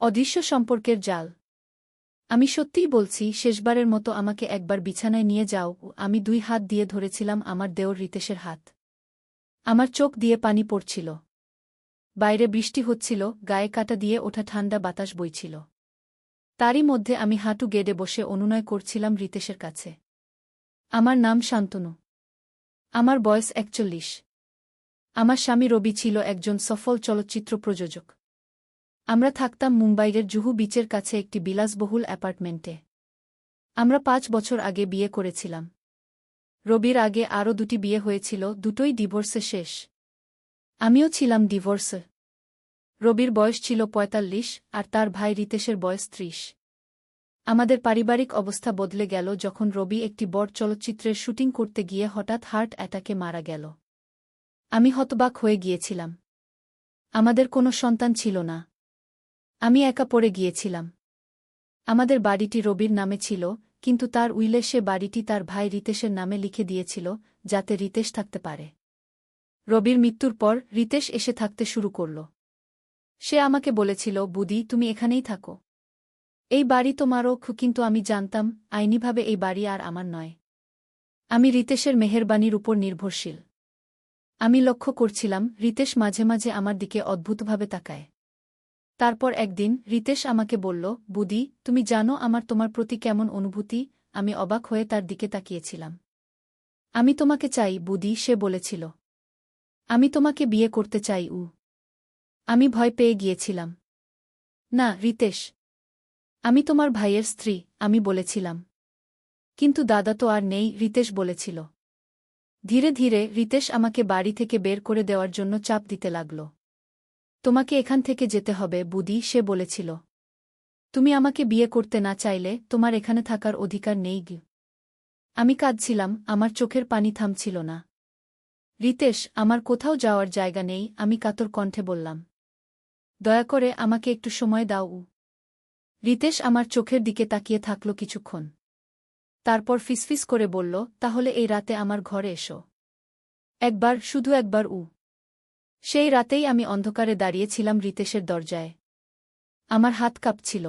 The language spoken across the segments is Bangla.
অদৃশ্য সম্পর্কের জাল। আমি সত্যিই বলছি, শেষবারের মতো আমাকে একবার বিছানায় নিয়ে যাও। আমি 2 হাত দিয়ে ধরেছিলাম আমার দেওর রিতেশের হাত। আমার চোখ দিয়ে পানি পড়ছিল। বাইরে বৃষ্টি হচ্ছিল, গায়ে কাঁটা দিয়ে ওঠা ঠান্ডা বাতাস বইছিল। তারই মধ্যে আমি হাঁটু গেড়ে বসে অনুনয় করছিলাম রিতেশের কাছে। আমার নাম শান্তনু। আমার বয়স 41। আমার স্বামী রবি ছিল একজন সফল চলচ্চিত্র প্রযোজক। আমরা থাকতাম মুম্বাইয়ের জুহু বিচের কাছে একটি বিলাসবহুল অ্যাপার্টমেন্টে। আমরা 5 বছর আগে বিয়ে করেছিলাম। রবির আগে আরও 2টি বিয়ে হয়েছিল, দুটোই ডিভোর্সে শেষ। আমিও ছিলাম ডিভোর্সে। রবির বয়স ছিল 45 আর তার ভাই রিতেশের বয়স 30। আমাদের পারিবারিক অবস্থা বদলে গেল যখন রবি একটি বড় চলচ্চিত্রের শুটিং করতে গিয়ে হঠাৎ হার্ট অ্যাটাকে মারা গেল। আমি হতবাক হয়ে গিয়েছিলাম। আমাদের কোনো সন্তান ছিল না। আমি একা পড়ে গিয়েছিলাম। আমাদের বাড়িটি রবির নামে ছিল, কিন্তু তার উইলে সে বাড়িটি তার ভাই রিতেশের নামে লিখে দিয়েছিল, যাতে রিতেশ থাকতে পারে। রবির মৃত্যুর পর রিতেশ এসে থাকতে শুরু করল। সে আমাকে বলেছিল, বুদি, তুমি এখানেই থাকো। এই বাড়ি তোমারও। কিন্তু আমি জানতাম, আইনিভাবে এই বাড়ি আর আমার নয়। আমি রিতেশের মেহেরবানির উপর নির্ভরশীল। আমি লক্ষ্য করছিলাম, রিতেশ মাঝে মাঝে আমার দিকে অদ্ভুতভাবে তাকায়। তারপর একদিন রিতেশ আমাকে বলল, বুদি, তুমি জানো আমার তোমার প্রতি কেমন অনুভূতি? আমি অবাক হয়ে তার দিকে তাকিয়েছিলাম। আমি তোমাকে চাই, বুদি, সে বলেছিল। আমি তোমাকে বিয়ে করতে চাই। আমি ভয় পেয়ে গিয়েছিলাম। না, রিতেশ। আমি তোমার ভাইয়ের স্ত্রী, আমি বলেছিলাম। কিন্তু দাদা তো আর নেই, রিতেশ বলেছিল। ধীরে ধীরে রিতেশ আমাকে বাড়ি থেকে বের করে দেওয়ার জন্য চাপ দিতে লাগল। তোমাকে এখান থেকে যেতে হবে, বুদি, সে বলেছিল। তুমি আমাকে বিয়ে করতে না চাইলে তোমার এখানে থাকার অধিকার নেই। আমি কাঁদছিলাম, আমার চোখের পানি থামছিল না। রিতেশ, আমার কোথাও যাওয়ার জায়গা নেই, আমি কাতর কণ্ঠে বললাম। দয়া করে আমাকে একটু সময় দাও। রিতেশ আমার চোখের দিকে তাকিয়ে থাকল কিছুক্ষণ। তারপর ফিসফিস করে বলল, তাহলে এই রাতে আমার ঘরে এসো। একবার, শুধু একবার। সেই রাতেই আমি অন্ধকারে দাঁড়িয়েছিলাম রিতেশের দরজায়। আমার হাত কাঁপছিল।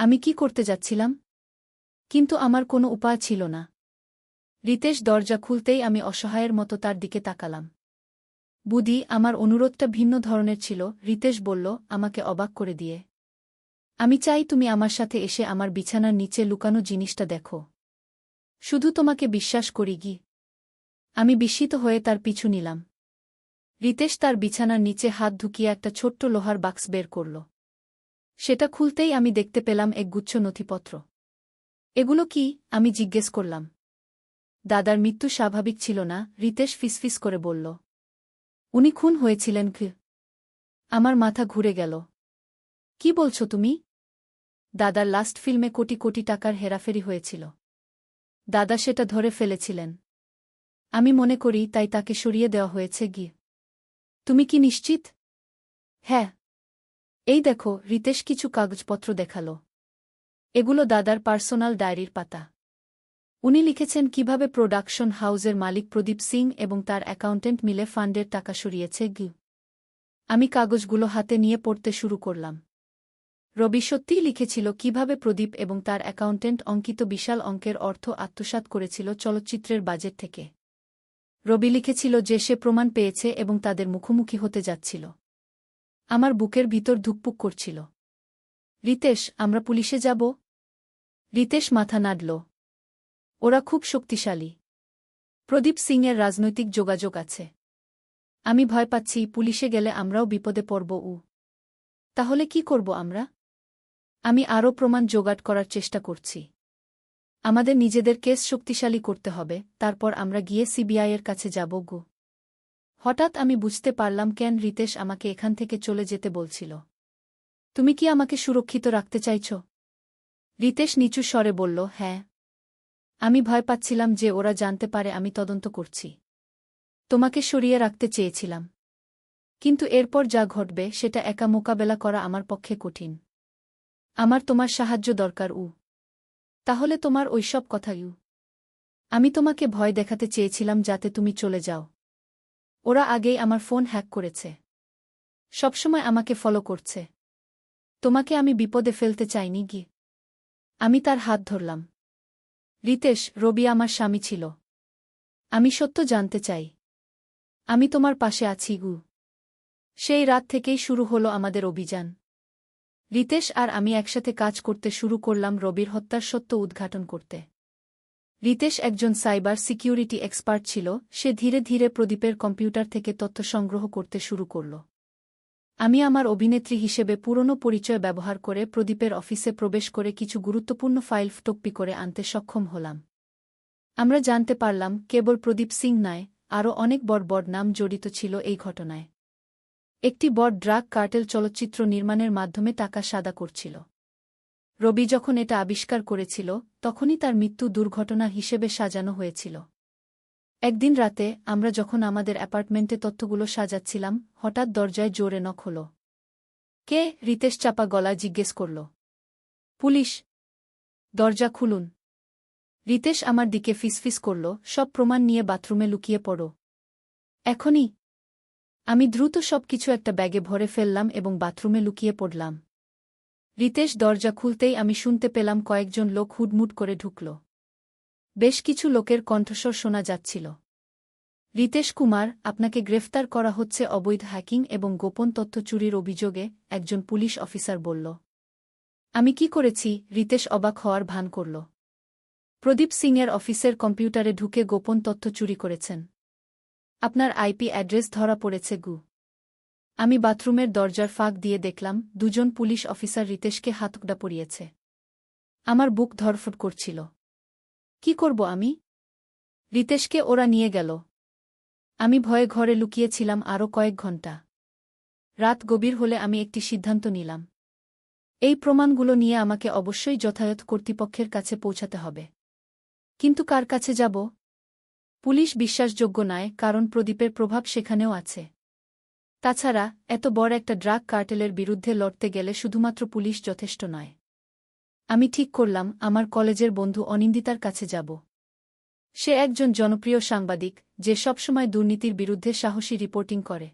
আমি কি করতে যাচ্ছিলাম? কিন্তু আমার কোনো উপায় ছিল না। রিতেশ দরজা খুলতেই আমি অসহায়ের মতো তার দিকে তাকালাম। বুদি, আমার অনুরোধটা ভিন্ন ধরনের ছিল, রিতেশ বলল, আমাকে অবাক করে দিয়ে। আমি চাই তুমি আমার সাথে এসে আমার বিছানার নিচে লুকানো জিনিসটা দেখো। শুধু তোমাকে বিশ্বাস করি গি। আমি বিস্মিত হয়ে তার পিছু নিলাম। রিতেশ তার বিছানার নিচে হাত ঢুকিয়ে একটা ছোট্ট লোহার বাক্স বের করল। সেটা খুলতেই আমি দেখতে পেলাম একগুচ্ছ নথিপত্র। এগুলো কি? আমি জিজ্ঞেস করলাম। দাদার মৃত্যু স্বাভাবিক ছিল না, রিতেশ ফিসফিস করে বলল। উনি খুন হয়েছিলেন। আমার মাথা ঘুরে গেল। কি বলছো তুমি? দাদার লাস্ট ফিল্মে কোটি কোটি টাকার হেরাফেরি হয়েছিল। দাদা সেটা ধরে ফেলেছিলেন। আমি মনে করি তাই তাকে সরিয়ে দেওয়া হয়েছে। তুমি কি নিশ্চিত? হ্যাঁ। এই দেখো, রিতেশ কিছু কাগজপত্র দেখালো। এগুলো দাদার পার্সোনাল ডায়েরির পাতা। উনি লিখেছেন কিভাবে প্রোডাকশন হাউসের মালিক প্রদীপ সিং এবং তার অ্যাকাউন্টেন্ট মিলে ফান্ডের টাকা সরিয়েছে। আমি কাগজগুলো হাতে নিয়ে পড়তে শুরু করলাম। রবি সত্যিই লিখেছিল কিভাবে প্রদীপ এবং তার অ্যাকাউন্টেন্ট অঙ্কিত বিশাল অঙ্কের অর্থ আত্মসাৎ করেছিল চলচ্চিত্রের বাজেট থেকে। রবি লিখেছিল যে সে প্রমাণ পেয়েছে এবং তাদের মুখোমুখি হতে যাচ্ছিল। আমার বুকের ভিতর ধুকপুক করছিল। রিতেশ, আমরা পুলিশে যাব? রিতেশ মাথা নাড়ল। ওরা খুব শক্তিশালী। প্রদীপ সিংয়ের রাজনৈতিক যোগাযোগ আছে। আমি ভয় পাচ্ছি, পুলিশে গেলে আমরাও বিপদে পড়ব। তাহলে কি করব আমরা? আমি আরও প্রমাণ জোগাড় করার চেষ্টা করছি। আমাদের নিজেদের কেস শক্তিশালী করতে হবে, তারপর আমরা গিয়ে সিবিআইয়ের কাছে যাব। হঠাৎ আমি বুঝতে পারলাম কেন রিতেশ আমাকে এখান থেকে চলে যেতে বলছিল। তুমি কি আমাকে সুরক্ষিত রাখতে চাইছ? রিতেশ নিচু স্বরে বলল, হ্যাঁ। আমি ভয় পাচ্ছিলাম যে ওরা জানতে পারে আমি তদন্ত করছি। তোমাকে সরিয়ে রাখতে চেয়েছিলাম। কিন্তু এরপর যা ঘটবে সেটা একা মোকাবেলা করা আমার পক্ষে কঠিন। আমার তোমার সাহায্য দরকার। তাহলে তোমার ওইসব কথা। আমি তোমাকে ভয় দেখাতে চেয়েছিলাম যাতে তুমি চলে যাও। ওরা আগেই আমার ফোন হ্যাক করেছে। সবসময় আমাকে ফলো করছে। তোমাকে আমি বিপদে ফেলতে চাইনি গি। আমি তার হাত ধরলাম। রিতেশ, রবি আমার স্বামী ছিল। আমি সত্য জানতে চাই। আমি তোমার পাশে আছি গু। সেই রাত থেকেই শুরু হলো আমাদের অভিযান। রিতেশ আর আমি একসাথে কাজ করতে শুরু করলাম রবির হত্যার সত্য উদ্ঘাটন করতে। রিতেশ একজন সাইবার সিকিউরিটি এক্সপার্ট ছিল, সে ধীরে ধীরে প্রদীপের কম্পিউটার থেকে তথ্য সংগ্রহ করতে শুরু করল। আমি আমার অভিনেত্রী হিসেবে পুরনো পরিচয় ব্যবহার করে প্রদীপের অফিসে প্রবেশ করে কিছু গুরুত্বপূর্ণ ফাইল ফটোকপি করে আনতে সক্ষম হলাম। আমরা জানতে পারলাম কেবল প্রদীপ সিং নয়, আরও অনেক বড় বড় নাম জড়িত ছিল এই ঘটনায়। একটি বড় ড্রাগ কার্টেল চলচ্চিত্র নির্মাণের মাধ্যমে টাকা সাদা করছিল। রবি যখন এটা আবিষ্কার করেছিল, তখনই তার মৃত্যু দুর্ঘটনা হিসেবে সাজানো হয়েছিল। একদিন রাতে আমরা যখন আমাদের অ্যাপার্টমেন্টে তথ্যগুলো সাজাচ্ছিলাম, হঠাৎ দরজায় জোরে নক হল। কে? রিতেশ চাপা গলায় জিজ্ঞেস করল। পুলিশ। দরজা খুলুন। রিতেশ আমার দিকে ফিসফিস করল, সব প্রমাণ নিয়ে বাথরুমে লুকিয়ে পড়ো। এখনই। আমি দ্রুত সবকিছু একটা ব্যাগে ভরে ফেললাম এবং বাথরুমে লুকিয়ে পড়লাম। রিতেশ দরজা খুলতেই আমি শুনতে পেলাম কয়েকজন লোক হুডমুড করে ঢুকল। বেশ কিছু লোকের কণ্ঠস্বর শোনা যাচ্ছিল। রিতেশ কুমার, আপনাকে গ্রেফতার করা হচ্ছে অবৈধ হ্যাকিং এবং গোপন তথ্য চুরির অভিযোগে, একজন পুলিশ অফিসার বলল। আমি কি করেছি? রিতেশ অবাক হওয়ার ভান করল। প্রদীপ সিংয়ের অফিসের কম্পিউটারে ঢুকে গোপন তথ্য চুরি করেছেন। আপনার আইপি অ্যাড্রেস ধরা পড়েছে গু। আমি বাথরুমের দরজার ফাঁক দিয়ে দেখলাম দুজন পুলিশ অফিসার রিতেশকে হাতকড়া পরিয়েছে। আমার বুক ধড়ফড় করছিল। কি করব আমি? রিতেশকে ওরা নিয়ে গেল। আমি ভয়ে ঘরে লুকিয়েছিলাম আরও কয়েক ঘণ্টা। রাত গভীর হলে আমি একটি সিদ্ধান্ত নিলাম। এই প্রমাণগুলো নিয়ে আমাকে অবশ্যই যথাযথ কর্তৃপক্ষের কাছে পৌঁছাতে হবে। কিন্তু কার কাছে যাব? পুলিশ বিশ্বাসযোগ্য নয়, কারণ প্রদীপের প্রভাব সেখানেও আছে। তাছাড়া এত বড় একটা ড্রাগ কার্টেলের বিরুদ্ধে লড়তে গেলে শুধুমাত্র পুলিশ যথেষ্ট নয়। আমি ঠিক করলাম আমার কলেজের বন্ধু অনিন্দিতার কাছে যাব। সে একজন জনপ্রিয় সাংবাদিক, যে সবসময় দুর্নীতির বিরুদ্ধে সাহসী রিপোর্টিং করে।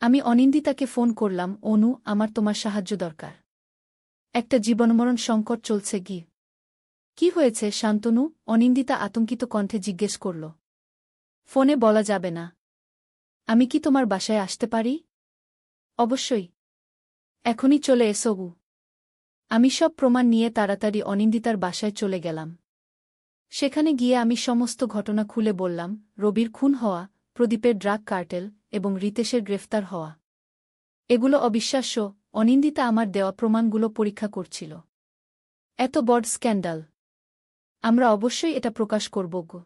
আমি অনিন্দিতাকে ফোন করলাম, অনু, আমার তোমার সাহায্য দরকার। একটা জীবনমরণ সংকট চলছে গি। কি হয়েছে শান্তনু? অনিন্দিতা আতঙ্কিত কণ্ঠে জিজ্ঞেস করল। ফোনে বলা যাবে না। আমি কি তোমার বাসায় আসতে পারি? অবশ্যই। এখনই চলে এসো গু। আমি সব প্রমাণ নিয়ে তাড়াতাড়ি অনিন্দিতার বাসায় চলে গেলাম। সেখানে গিয়ে আমি সমস্ত ঘটনা খুলে বললাম, রবির খুন হওয়া, প্রদীপের ড্রাগ কার্টেল এবং রিতেশের গ্রেফতার হওয়া। এগুলো অবিশ্বাস্য। অনিন্দিতা আমার দেওয়া প্রমাণগুলো পরীক্ষা করছিল। এত বড় স্ক্যান্ডাল। আমরা অবশ্যই এটা প্রকাশ করব গো।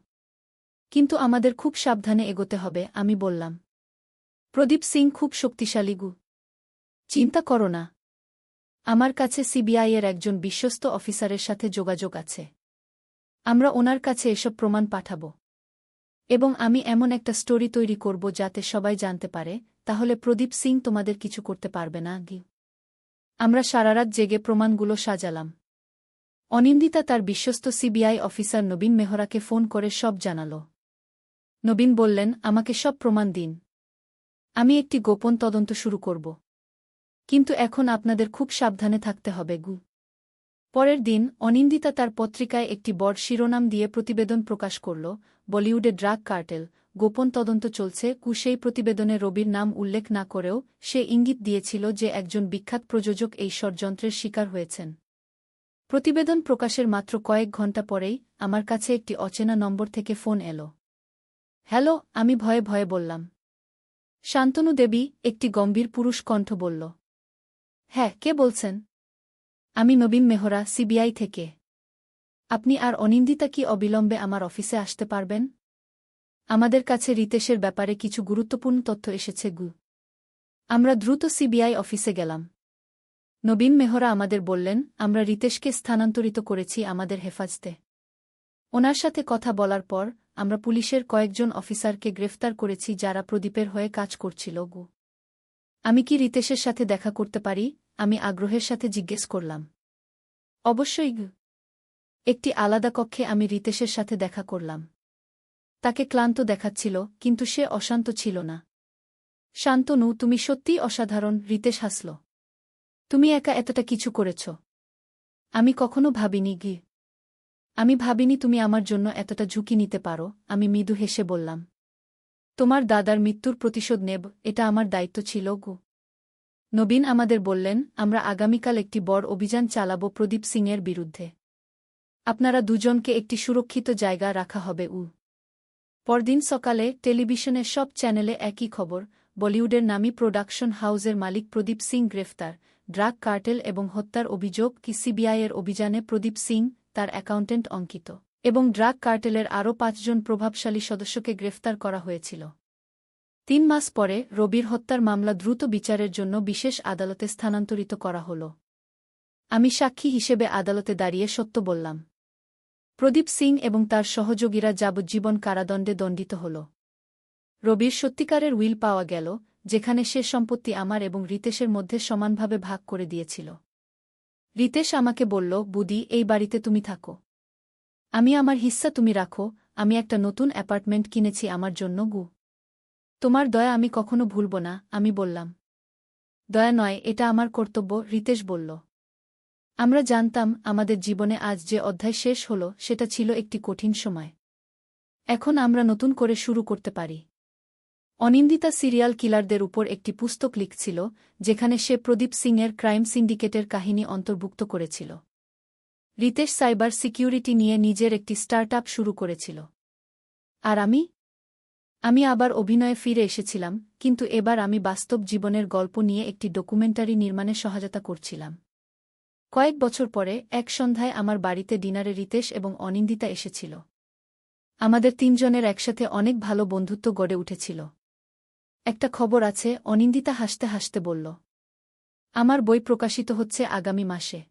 কিন্তু আমাদের খুব সাবধানে এগোতে হবে, আমি বললাম। প্রদীপ সিং খুব শক্তিশালী গু। চিন্তা করো না। আমার কাছে সিবিআইয়ের একজন বিশ্বস্ত অফিসারের সাথে যোগাযোগ আছে। আমরা ওনার কাছে এসব প্রমাণ পাঠাব। এবং আমি এমন একটা স্টোরি তৈরি করব যাতে সবাই জানতে পারে, তাহলে প্রদীপ সিং তোমাদের কিছু করতে পারবে না গি। আমরা সারারাত জেগে প্রমাণগুলো সাজালাম। অনিন্দিতা তার বিশ্বস্ত সিবিআই অফিসার নবীন মেহরাকে ফোন করে সব জানাল। নবীন বললেন, আমাকে সব প্রমাণ দিন। আমি একটি গোপন তদন্ত শুরু করব। কিন্তু এখন আপনাদের খুব সাবধানে থাকতে হবে গু। পরের দিন অনিন্দিতা তার পত্রিকায় একটি বড় শিরোনাম দিয়ে প্রতিবেদন প্রকাশ করল, বলিউডে ড্রাগ কার্টেল, গোপন তদন্ত চলছে। সেই প্রতিবেদনে রবির নাম উল্লেখ না করেও সে ইঙ্গিত দিয়েছিল যে একজন বিখ্যাত প্রযোজক এই ষড়যন্ত্রের শিকার হয়েছেন। প্রতিবেদন প্রকাশের মাত্র কয়েক ঘণ্টা পরেই আমার কাছে একটি অচেনা নম্বর থেকে ফোন এলো। হ্যালো, আমি ভয়ে ভয়ে বললাম। শান্তনু দেবী, একটি গম্ভীর পুরুষ কণ্ঠ বলল। হ্যাঁ, কে বলছেন? আমি নবীন মেহরা, সিবিআই থেকে। আপনি আর অনিন্দিতা কি অবিলম্বে আমার অফিসে আসতে পারবেন? আমাদের কাছে রিতেশের ব্যাপারে কিছু গুরুত্বপূর্ণ তথ্য এসেছে গু। আমরা দ্রুত সিবিআই অফিসে গেলাম। নবীন মেহরা আমাদের বললেন, আমরা রিতেশকে স্থানান্তরিত করেছি আমাদের হেফাজতে। ওনার সাথে কথা বলার পর আমরা পুলিশের কয়েকজন অফিসারকে গ্রেফতার করেছি যারা প্রদীপের হয়ে কাজ করছিল গু। আমি কি রিতেশের সাথে দেখা করতে পারি? আমি আগ্রহের সাথে জিজ্ঞেস করলাম। অবশ্যই গু। একটি আলাদা কক্ষে আমি রিতেশের সাথে দেখা করলাম। তাকে ক্লান্ত দেখাচ্ছিল, কিন্তু সে অশান্ত ছিল না। শান্তনু, তুমি সত্যিই অসাধারণ, রিতেশ হাসল। তুমি একা এতটা কিছু করেছ। আমি কখনো ভাবিনি গি। আমি ভাবিনি তুমি আমার জন্য এতটা ঝুঁকি নিতে পারো। আমি মৃদু হেসে বললাম। তোমার দাদার মৃত্যুর প্রতিশোধ নেব, এটা আমার দায়িত্ব ছিল গো। নবীন আমাদের বললেন, আমরা আগামীকাল একটি বড় অভিযান চালাব প্রদীপ সিংয়ের বিরুদ্ধে। আপনারা দুজনকে একটি সুরক্ষিত জায়গা রাখা হবে। পরদিন সকালে টেলিভিশনের সব চ্যানেলে একই খবর, বলিউডের নামী প্রোডাকশন হাউসের মালিক প্রদীপ সিং গ্রেফতার, ড্রাগ কার্টেল এবং হত্যার অভিযোগ কি সিবিআইয়ের অভিযানে প্রদীপ সিং, তার অ্যাকাউন্টেন্ট অঙ্কিত এবং ড্রাগ কার্টেলের আরও ৫ জন প্রভাবশালী সদস্যকে গ্রেফতার করা হয়েছিল। ৩ মাস পরে রবির হত্যার মামলা দ্রুত বিচারের জন্য বিশেষ আদালতে স্থানান্তরিত করা হল। আমি সাক্ষী হিসেবে আদালতে দাঁড়িয়ে সত্য বললাম। প্রদীপ সিং এবং তার সহযোগীরা যাবজ্জীবন কারাদণ্ডে দণ্ডিত হল। রবির সত্যিকারের উইল পাওয়া গেল, যেখানে সে সম্পত্তি আমার এবং রিতেশের মধ্যে সমানভাবে ভাগ করে দিয়েছিল। রিতেশ আমাকে বলল, বুদি, এই বাড়িতে তুমি থাকো। আমি আমার হিস্সা তুমি রাখো। আমি একটা নতুন অ্যাপার্টমেন্ট কিনেছি আমার জন্য গু। তোমার দয়া আমি কখনো ভুলব না। আমি বললাম। দয়া নয়, এটা আমার কর্তব্য, রিতেশ বলল। আমরা জানতাম আমাদের জীবনে আজ যে অধ্যায় শেষ হল সেটা ছিল একটি কঠিন সময়। এখন আমরা নতুন করে শুরু করতে পারি। অনিন্দিতা সিরিয়াল কিলারদের উপর একটি পুস্তক লিখছিল, যেখানে সে প্রদীপ সিংয়ের ক্রাইম সিন্ডিকেটের কাহিনী অন্তর্ভুক্ত করেছিল। রিতেশ সাইবার সিকিউরিটি নিয়ে নিজের একটি স্টার্টআপ শুরু করেছিল। আর আমি আবার অভিনয়ে ফিরে এসেছিলাম, কিন্তু এবার আমি বাস্তব জীবনের গল্প নিয়ে একটি ডকুমেন্টারি নির্মাণে সহায়তা করছিলাম। কয়েক বছর পরে এক সন্ধ্যায় আমার বাড়িতে ডিনারে রিতেশ এবং অনিন্দিতা এসেছিল। আমাদের ৩ জনের একসাথে অনেক ভালো বন্ধুত্ব গড়ে উঠেছিল। একটা খবর আছে, অনিন্দিতা হাসতে হাসতে বলল। আমার বই প্রকাশিত হচ্ছে আগামী মাসে।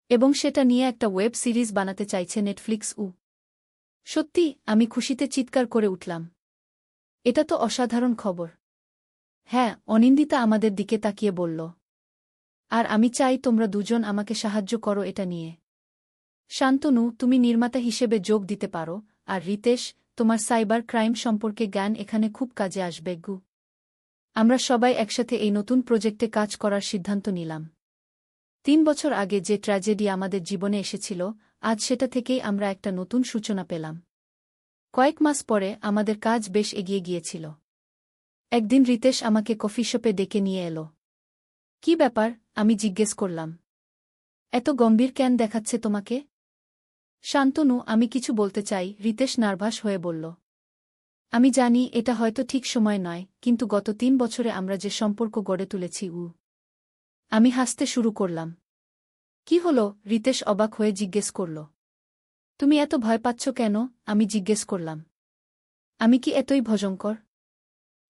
এবং সেটা নিয়ে একটা ওয়েব সিরিজ বানাতে চাইছে নেটফ্লিক্স। সত্যি? আমি খুশিতে চিৎকার করে উঠলাম। এটা তো অসাধারণ খবর। হ্যাঁ, অনিন্দিতা আমাদের দিকে তাকিয়ে বলল। আর আমি চাই তোমরা দুজন আমাকে সাহায্য করো এটা নিয়ে। শান্তনু, তুমি নির্মাতা হিসেবে যোগ দিতে পারো, আর রিতেশ, তোমার সাইবার ক্রাইম সম্পর্কে জ্ঞান এখানে খুব কাজে আসবে গু। আমরা সবাই একসাথে এই নতুন প্রজেক্টে কাজ করার সিদ্ধান্ত নিলাম। ৩ বছর আগে যে ট্র্যাজেডি আমাদের জীবনে এসেছিল, আজ সেটা থেকেই আমরা একটা নতুন সূচনা পেলাম। কয়েক মাস পরে আমাদের কাজ বেশ এগিয়ে গিয়েছিল। একদিন রিতেশ আমাকে কফি শপে ডেকে নিয়ে এলো। কি ব্যাপার? আমি জিজ্ঞেস করলাম। এত গম্ভীর কেন দেখাচ্ছে তোমাকে? শান্তনু, আমি কিছু বলতে চাই, রিতেশ নার্ভাস হয়ে বলল। আমি জানি এটা হয়তো ঠিক সময় নয়, কিন্তু গত ৩ বছরে আমরা যে সম্পর্ক গড়ে তুলেছি। আমি হাসতে শুরু করলাম। কি হলো? রিতেশ অবাক হয়ে জিজ্ঞেস করল। তুমি এত ভয় পাচ্ছ কেন? আমি জিজ্ঞেস করলাম। আমি কি এতই ভয়ঙ্কর?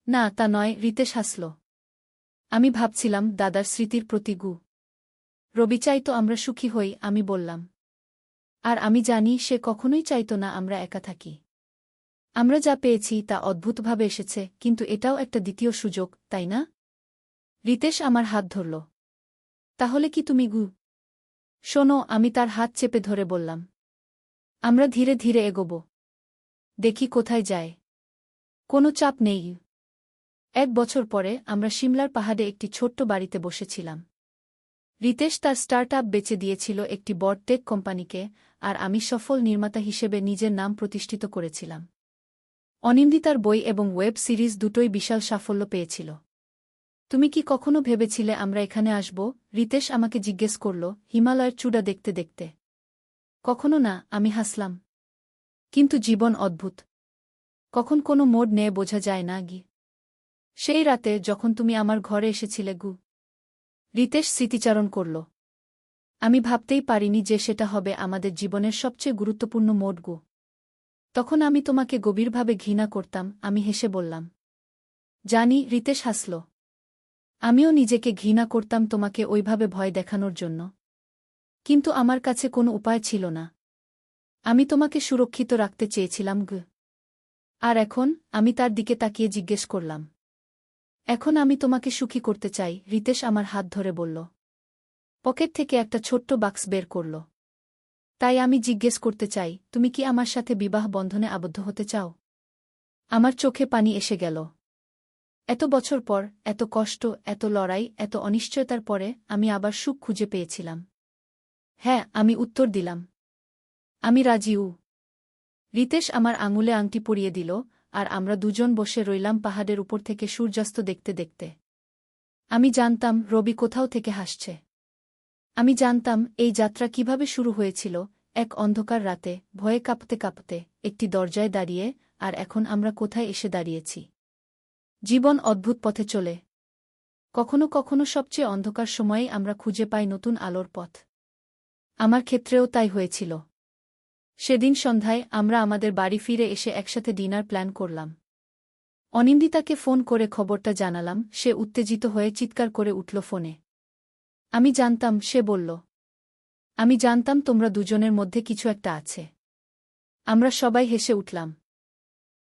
না, তা নয়, রিতেশ হাসল। আমি ভাবছিলাম দাদার স্মৃতির প্রতি রবি চাইতো আমরা সুখী হই, আমি বললাম। আর আমি জানি সে কখনোই চাইতো না আমরা একা থাকি। আমরা যা পেয়েছি তা অদ্ভুতভাবে এসেছে, কিন্তু এটাও একটা দ্বিতীয় সুযোগ, তাই না? রিতেশ আমার হাত ধরল। তাহলে কি তুমি শোনো, আমি তার হাত চেপে ধরে বললাম। আমরা ধীরে ধীরে এগোব। দেখি কোথায় যায়। কোনো চাপ নেই। ১ বছর পরে আমরা সিমলার পাহাড়ে একটি ছোট্ট বাড়িতে বসেছিলাম। রিতেশ তার স্টার্টআপ বেচে দিয়েছিল একটি বড় টেক কোম্পানিকে, আর আমি সফল নির্মাতা হিসেবে নিজের নাম প্রতিষ্ঠিত করেছিলাম। অনিন্দিতার বই এবং ওয়েব সিরিজ দুটোই বিশাল সাফল্য পেয়েছিল। তুমি কি কখনো ভেবেছিলে আমরা এখানে আসব? রিতেশ আমাকে জিজ্ঞেস করল, হিমালয়ের চূড়া দেখতে দেখতে। কখনো না, আমি হাসলাম। কিন্তু জীবন অদ্ভুত। কখন কোনো মোড় নেয় বোঝা যায় না সেই রাতে যখন তুমি আমার ঘরে এসেছিলে রিতেশ স্মৃতিচারণ করল। আমি ভাবতেই পারিনি যে সেটা হবে আমাদের জীবনের সবচেয়ে গুরুত্বপূর্ণ মোড় তখন আমি তোমাকে গভীরভাবে ঘৃণা করতাম, আমি হেসে বললাম। জানি, রিতেশ হাসল। আমিও নিজেকে ঘৃণা করতাম তোমাকে ওইভাবে ভয় দেখানোর জন্য। কিন্তু আমার কাছে কোনো উপায় ছিল না। আমি তোমাকে সুরক্ষিত রাখতে চেয়েছিলাম আর এখন? আমি তার দিকে তাকিয়ে জিজ্ঞেস করলাম। এখন আমি তোমাকে সুখী করতে চাই, রিতেশ আমার হাত ধরে বলল। পকেট থেকে একটা ছোট্ট বাক্স বের করল। তাই আমি জিজ্ঞেস করতে চাই, তুমি কি আমার সাথে বিবাহ বন্ধনে আবদ্ধ হতে চাও? আমার চোখে পানি এসে গেল। এত বছর পর, এত কষ্ট, এত লড়াই, এত অনিশ্চয়তার পরে আমি আবার সুখ খুঁজে পেয়েছিলাম। হ্যাঁ, আমি উত্তর দিলাম। আমি রাজিউ। রিতেশ আমার আঙুলে আংটি পরিয়ে দিল, আর আমরা দুজন বসে রইলাম পাহাড়ের উপর থেকে সূর্যাস্ত দেখতে দেখতে। আমি জানতাম রবি কোথাও থেকে হাসছে। আমি জানতাম এই যাত্রা কিভাবে শুরু হয়েছিল, এক অন্ধকার রাতে, ভয়ে কাঁপতে কাঁপতে, একটি দরজায় দাঁড়িয়ে, আর এখন আমরা কোথায় এসে দাঁড়িয়েছি। জীবন অদ্ভুত পথে চলে। কখনো কখনো সবচেয়ে অন্ধকার সময়েই আমরা খুঁজে পাই নতুন আলোর পথ। আমার ক্ষেত্রেও তাই হয়েছিল। সেদিন সন্ধ্যায় আমরা আমাদের বাড়ি ফিরে এসে একসাথে ডিনার প্ল্যান করলাম। অনিন্দিতাকে ফোন করে খবরটা জানালাম, সে উত্তেজিত হয়ে চিৎকার করে উঠল ফোনে। আমি জানতাম, সে বলল। আমি জানতাম তোমরা দুজনের মধ্যে কিছু একটা আছে। আমরা সবাই হেসে উঠলাম।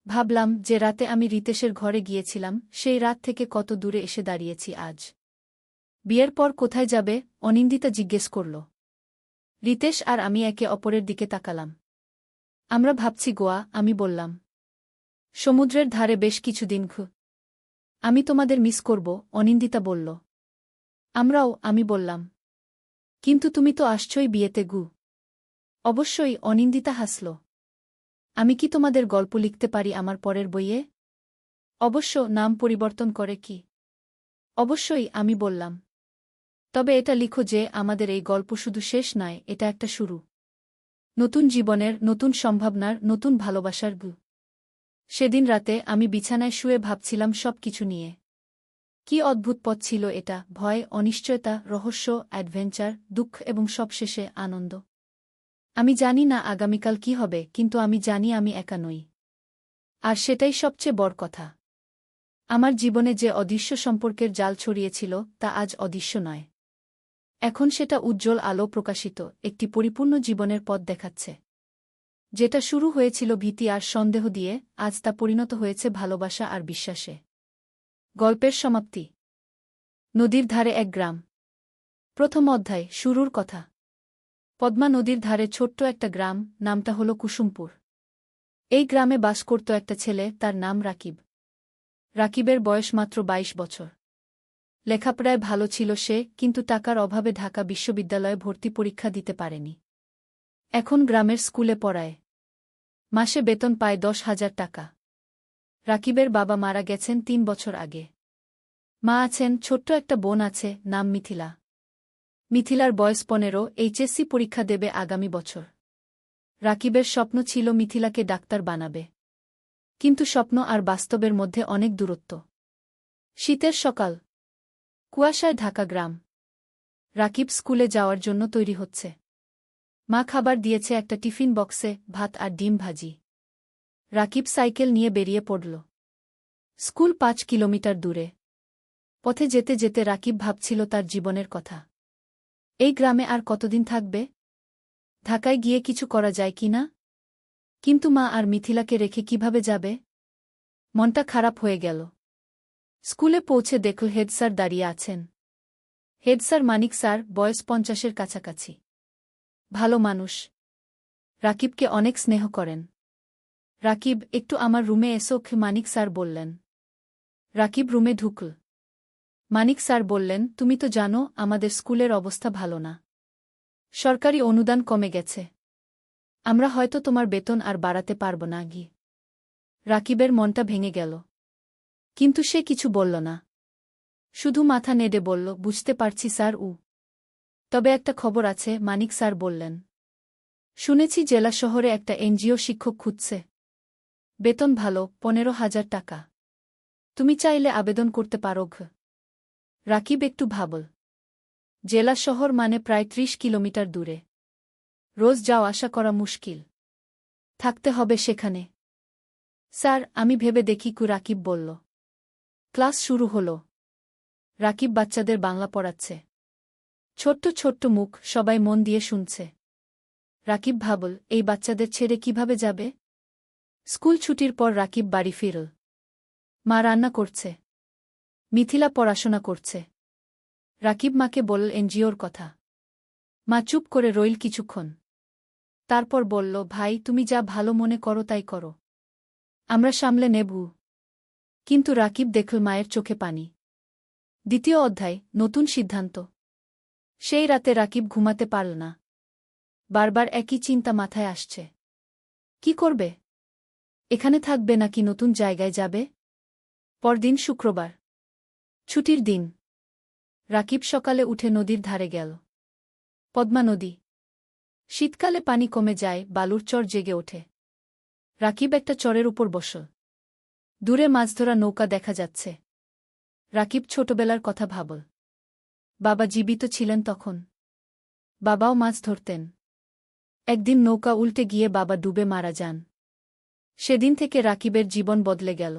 ভাবলাম যে রাতে আমি রিতেশের ঘরে গিয়েছিলাম, সেই রাত থেকে কত দূরে এসে দাঁড়িয়েছি আজ। বিয়ের পর কোথায় যাবে, অনিন্দিতা জিজ্ঞেস করল। রিতেশ আর আমি একে অপরের দিকে তাকালাম। আমরা ভাবছি গোয়া, আমি বললাম। সমুদ্রের ধারে বেশ কিছুদিন আমি তোমাদের মিস করব, অনিন্দিতা বলল। আমরাও, আমি বললাম। কিন্তু তুমি তো আসছই বিয়েতে অবশ্যই, অনিন্দিতা হাসল। আমি কি তোমাদের গল্প লিখতে পারি আমার পরের বইয়ে? অবশ্য, নাম পরিবর্তন করে কি? অবশ্যই, আমি বললাম। তবে এটা লিখো যে আমাদের এই গল্প শুধু শেষ নয়, এটা একটা শুরু। নতুন জীবনের, নতুন সম্ভাবনার, নতুন ভালোবাসার সেদিন রাতে আমি বিছানায় শুয়ে ভাবছিলাম সব কিছু নিয়ে। কি অদ্ভুত পথ ছিল এটা, ভয়, অনিশ্চয়তা, রহস্য, অ্যাডভেঞ্চার, দুঃখ এবং সবশেষে আনন্দ। আমি জানি না আগামীকাল কি হবে, কিন্তু আমি জানি আমি একা নই। আর সেটাই সবচেয়ে বড় কথা। আমার জীবনে যে অদৃশ্য সম্পর্কের জাল ছড়িয়েছিল তা আজ অদৃশ্য নয়। এখন সেটা উজ্জ্বল আলো প্রকাশিত, একটি পরিপূর্ণ জীবনের পথ দেখাচ্ছে। যেটা শুরু হয়েছিল ভীতি আর সন্দেহ দিয়ে, আজ তা পরিণত হয়েছে ভালোবাসা আর বিশ্বাসে। গল্পের সমাপ্তি। নদীর ধারে এক গ্রাম। প্রথম অধ্যায়, শুরুর কথা। পদ্মা নদীর ধারে ছোট্ট একটা গ্রাম, নামটা হল কুসুমপুর। এই গ্রামে বাস করত একটা ছেলে, তার নাম রাকিব। রাকিবের বয়স মাত্র ২২ বছর। লেখাপড়ায় ভালো ছিল সে, কিন্তু টাকার অভাবে ঢাকা বিশ্ববিদ্যালয়ে ভর্তি পরীক্ষা দিতে পারেনি। এখন গ্রামের স্কুলে পড়ায়। মাসে বেতন পায় ১০,০০০ টাকা। রাকিবের বাবা মারা গেছেন ৩ বছর আগে। মা আছেন, ছোট্ট একটা বোন আছে, নাম মিথিলা। মিথিলার বয়স ১৫, এইচএসসি পরীক্ষা দেবে আগামী বছর। রাকিবের স্বপ্ন ছিল মিথিলাকে ডাক্তার বানাবে। কিন্তু স্বপ্ন আর বাস্তবের মধ্যে অনেক দূরত্ব। শীতের সকাল। কুয়াশায় ঢাকা গ্রাম। রাকিব স্কুলে যাওয়ার জন্য তৈরি হচ্ছে। মা খাবার দিয়েছে একটা টিফিন বক্সে, ভাত আর ডিম ভাজি। রাকিব সাইকেল নিয়ে বেরিয়ে পড়ল। স্কুল ৫ কিলোমিটার দূরে। পথে যেতে যেতে রাকিব ভাবছিল তার জীবনের কথা। এই গ্রামে আর কতদিন থাকবে? ঢাকায় গিয়ে কিছু করা যায় কি না? কিন্তু মা আর মিথিলাকে রেখে কিভাবে যাবে? মনটা খারাপ হয়ে গেল। স্কুলে পৌঁছে দেখল হেড স্যার দাঁড়িয়ে আছেন। হেড স্যার মানিক স্যার, বয়স ৫০-এর কাছাকাছি। ভালো মানুষ। রাকিবকে অনেক স্নেহ করেন। রাকিব, একটু আমার রুমে এসো, মানিক স্যার বললেন। রাকিব রুমে ঢুকল। মানিক স্যার বললেন, তুমি তো জানো আমাদের স্কুলের অবস্থা ভালো না। সরকারি অনুদান কমে গেছে। আমরা হয়তো তোমার বেতন আর বাড়াতে পারব না। রাকিবের মনটা ভেঙে গেল। কিন্তু সে কিছু বলল না। শুধু মাথা নেড়ে বলল, বুঝতে পারছি স্যার। তবে একটা খবর আছে, মানিক স্যার বললেন। শুনেছি জেলা শহরে একটা এনজিও শিক্ষক খুঁজছে। বেতন ভালো, ১৫,০০০ টাকা। তুমি চাইলে আবেদন করতে পারো। রাকিব একটু ভাবল। জেলা শহর মানে প্রায় ৩০ কিলোমিটার দূরে। রোজ যাওয়া আসা করা মুশকিল। থাকতে হবে সেখানে। স্যার, আমি ভেবে দেখি। রাকিব বলল। ক্লাস শুরু হল। রাকিব বাচ্চাদের বাংলা পড়াচ্ছে। ছোট্ট ছোট্ট মুখ, সবাই মন দিয়ে শুনছে। রাকিব ভাবল, এই বাচ্চাদের ছেড়ে কিভাবে যাবে? স্কুল ছুটির পর রাকিব বাড়ি ফিরল। মা রান্না করছে। মিথিলা পড়াশোনা করছে। রাকিব মাকে বলল এনজিওর কথা। মা চুপ করে রইল কিছুক্ষণ। তারপর বলল, ভাই, তুমি যা ভালো মনে করো তাই করো। আমরা সামলে নেব। কিন্তু রাকিব দেখল মায়ের চোখে পানি। দ্বিতীয় অধ্যায়, নতুন সিদ্ধান্ত। সেই রাতে রাকিব ঘুমাতে পারল না। বারবার একই চিন্তা মাথায় আসছে। কি করবে? এখানে থাকবে নাকি নতুন জায়গায় যাবে? পরদিন শুক্রবার, ছুটির দিন। রাকিব সকালে উঠে নদীর ধারে গেল। পদ্মা নদী। শীতকালে পানি কমে যায়, বালুর চর জেগে ওঠে। রাকিব একটা চরের উপর বসল। দূরে মাছ ধরা নৌকা দেখা যাচ্ছে। রাকিব ছোটবেলার কথা ভাবল। বাবা জীবিত ছিলেন তখন। বাবাও মাছ ধরতেন। একদিন নৌকা উল্টে গিয়ে বাবা ডুবে মারা যান। সেদিন থেকে রাকিবের জীবন বদলে গেল।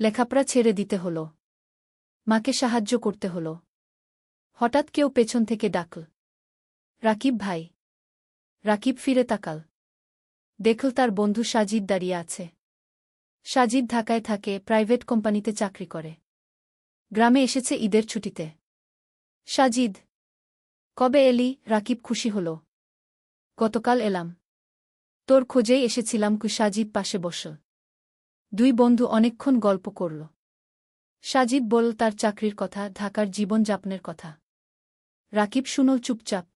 লেখাপড়া ছেড়ে দিতে হল। মাকে সাহায্য করতে হল। হঠাৎ কেউ পেছন থেকে ডাকল, রাকিব ভাই। রাকিব ফিরে তাকাল। দেখল তার বন্ধু সাজিদ দাঁড়িয়ে আছে। সাজিদ ঢাকায় থাকে, প্রাইভেট কোম্পানিতে চাকরি করে। গ্রামে এসেছে ঈদের ছুটিতে। সাজিদ, কবে এলি? রাকিব খুশি হল। গতকাল এলাম। তোর খোঁজেই এসেছিলাম। সাজিদ পাশে বসল। দুই বন্ধু অনেকক্ষণ গল্প করল। সাজিদ বলল তার চাকরির কথা, ঢাকার জীবনযাপনের কথা। রাকিব শুনল চুপচাপ।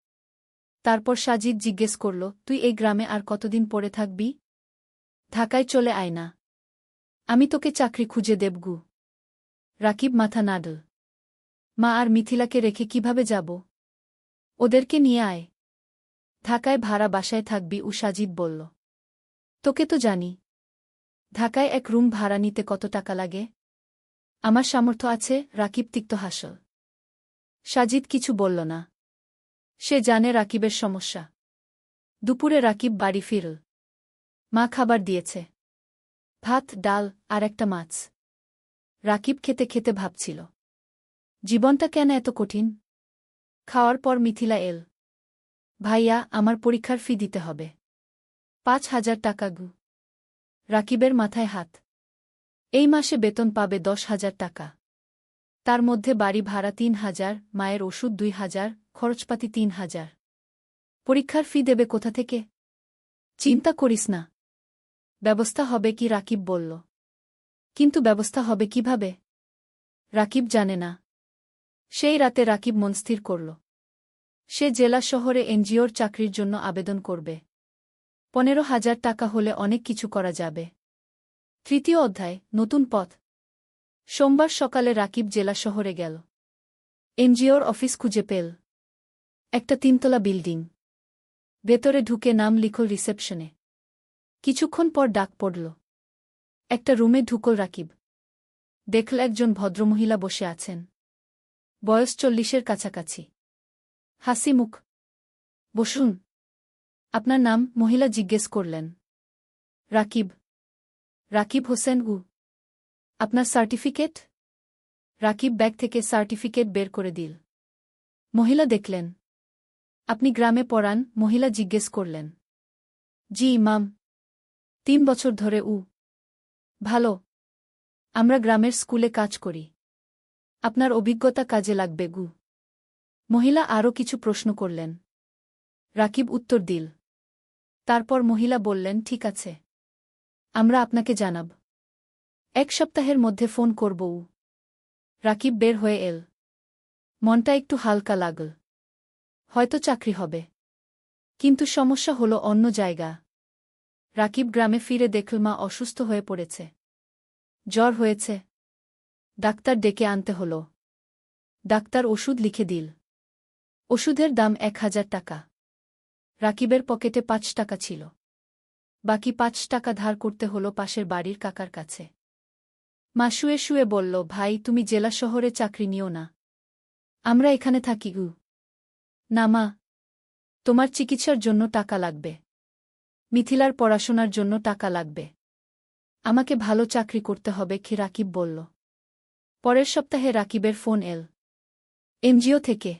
তারপর সাজিদ জিজ্ঞেস করল, তুই এই গ্রামে আর কতদিন পড়ে থাকবি? ঢাকায় চলে আয় না। আমি তোকে চাকরি খুঁজে দেবগু। রাকিব মাথা নাড়ল। মা আর মিথিলাকে রেখে কিভাবে যাব? ওদেরকে নিয়ে আয়। ঢাকায় ভাড়া বাসায় থাকবি, সাজিদ বলল। তোকে তো জানি। ঢাকায় এক রুম ভাড়া নিতে কত টাকা লাগে? আমার সামর্থ্য আছে। রাকিব তিক্ত হাসল। সাজিদ কিছু বলল না। সে জানে রাকিবের সমস্যা। দুপুরে রাকিব বাড়ি ফিরল। মা খাবার দিয়েছে। ভাত, ডাল আর একটা মাছ। রাকিব খেতে খেতে ভাবছিল, জীবনটা কেন এত কঠিন? খাওয়ার পর মিথিলা এল। ভাইয়া, আমার পরীক্ষার ফি দিতে হবে। 5,000 টাকা গু। রাকিবের মাথায় হাত। এই মাসে বেতন পাবে 10,000 টাকা। তার মধ্যে বাড়ি ভাড়া 3,000, মায়ের ওষুধ 2,000, খরচপাতি 3,000। পরীক্ষার ফি দেবে কোথা থেকে? চিন্তা করিস না, ব্যবস্থা হবে কি, রাকিব বলল। কিন্তু ব্যবস্থা হবে কিভাবে? রাকিব জানে না। সেই রাতে রাকিব মনস্থির করল। সে জেলা শহরে এনজিওর চাকরির জন্য আবেদন করবে। 15,000 টাকা হলে অনেক কিছু করা যাবে। তৃতীয় অধ্যায়, নতুন পথ। সোমবার সকালে রাকিব জেলা শহরে গেল। এনজিওর অফিস খুঁজে পেল। একটা 3তলা বিল্ডিং। ভেতরে ঢুকে নাম লিখল রিসেপশনে। কিছুক্ষণ পর ডাক পড়ল। একটা রুমে ঢুকল রাকিব। দেখল একজন ভদ্রমহিলা বসে আছেন। বয়স 40-এর কাছাকাছি। হাসি মুখ। বসুন। আপনার নাম? মহিলা জিজ্ঞেস করলেন। রাকিব। রাকিব হোসেন। আপনার সার্টিফিকেট? রাকিব ব্যাগ থেকে সার্টিফিকেট বের করে দিল। মহিলা দেখলেন। আপনি গ্রামে পড়ান? মহিলা জিজ্ঞেস করলেন। জি ইমাম। 3 বছর ধরে। ভালো। আমরা গ্রামের স্কুলে কাজ করি। আপনার অভিজ্ঞতা কাজে লাগবে গু। মহিলা আরও কিছু প্রশ্ন করলেন। রাকিব উত্তর দিল। তারপর মহিলা বললেন, ঠিক আছে, আমরা আপনাকে জানাব। 1 সপ্তাহের মধ্যে ফোন করব। রাকিব বের হয়ে এল। মনটা একটু হালকা লাগল। হয়তো চাকরি হবে। কিন্তু সমস্যা হলো অন্য জায়গা। রাকিব গ্রামে ফিরে দেখল মা অসুস্থ হয়ে পড়েছে। জ্বর হয়েছে। ডাক্তার ডেকে আনতে হল। ডাক্তার ওষুধ লিখে দিল। ওষুধের দাম 1,000 টাকা। রাকিবের পকেটে 5 টাকা ছিল। বাকি 5 টাকা ধার করতে হল পাশের বাড়ির কাকার কাছে। মা শুয়ে শুয়ে বলল, ভাই, তুমি জেলা শহরে চাকরি নিও না। আমরা এখানে থাকি। না মা, তোমার চিকিৎসার জন্য টাকা লাগবে। মিথিলার পড়াশোনার জন্য টাকা লাগবে। আমাকে ভালো চাকরি করতে হবে কি? রাকিব বলল। পরের সপ্তাহে রাকিবের ফোন এল। এনজিও থেকে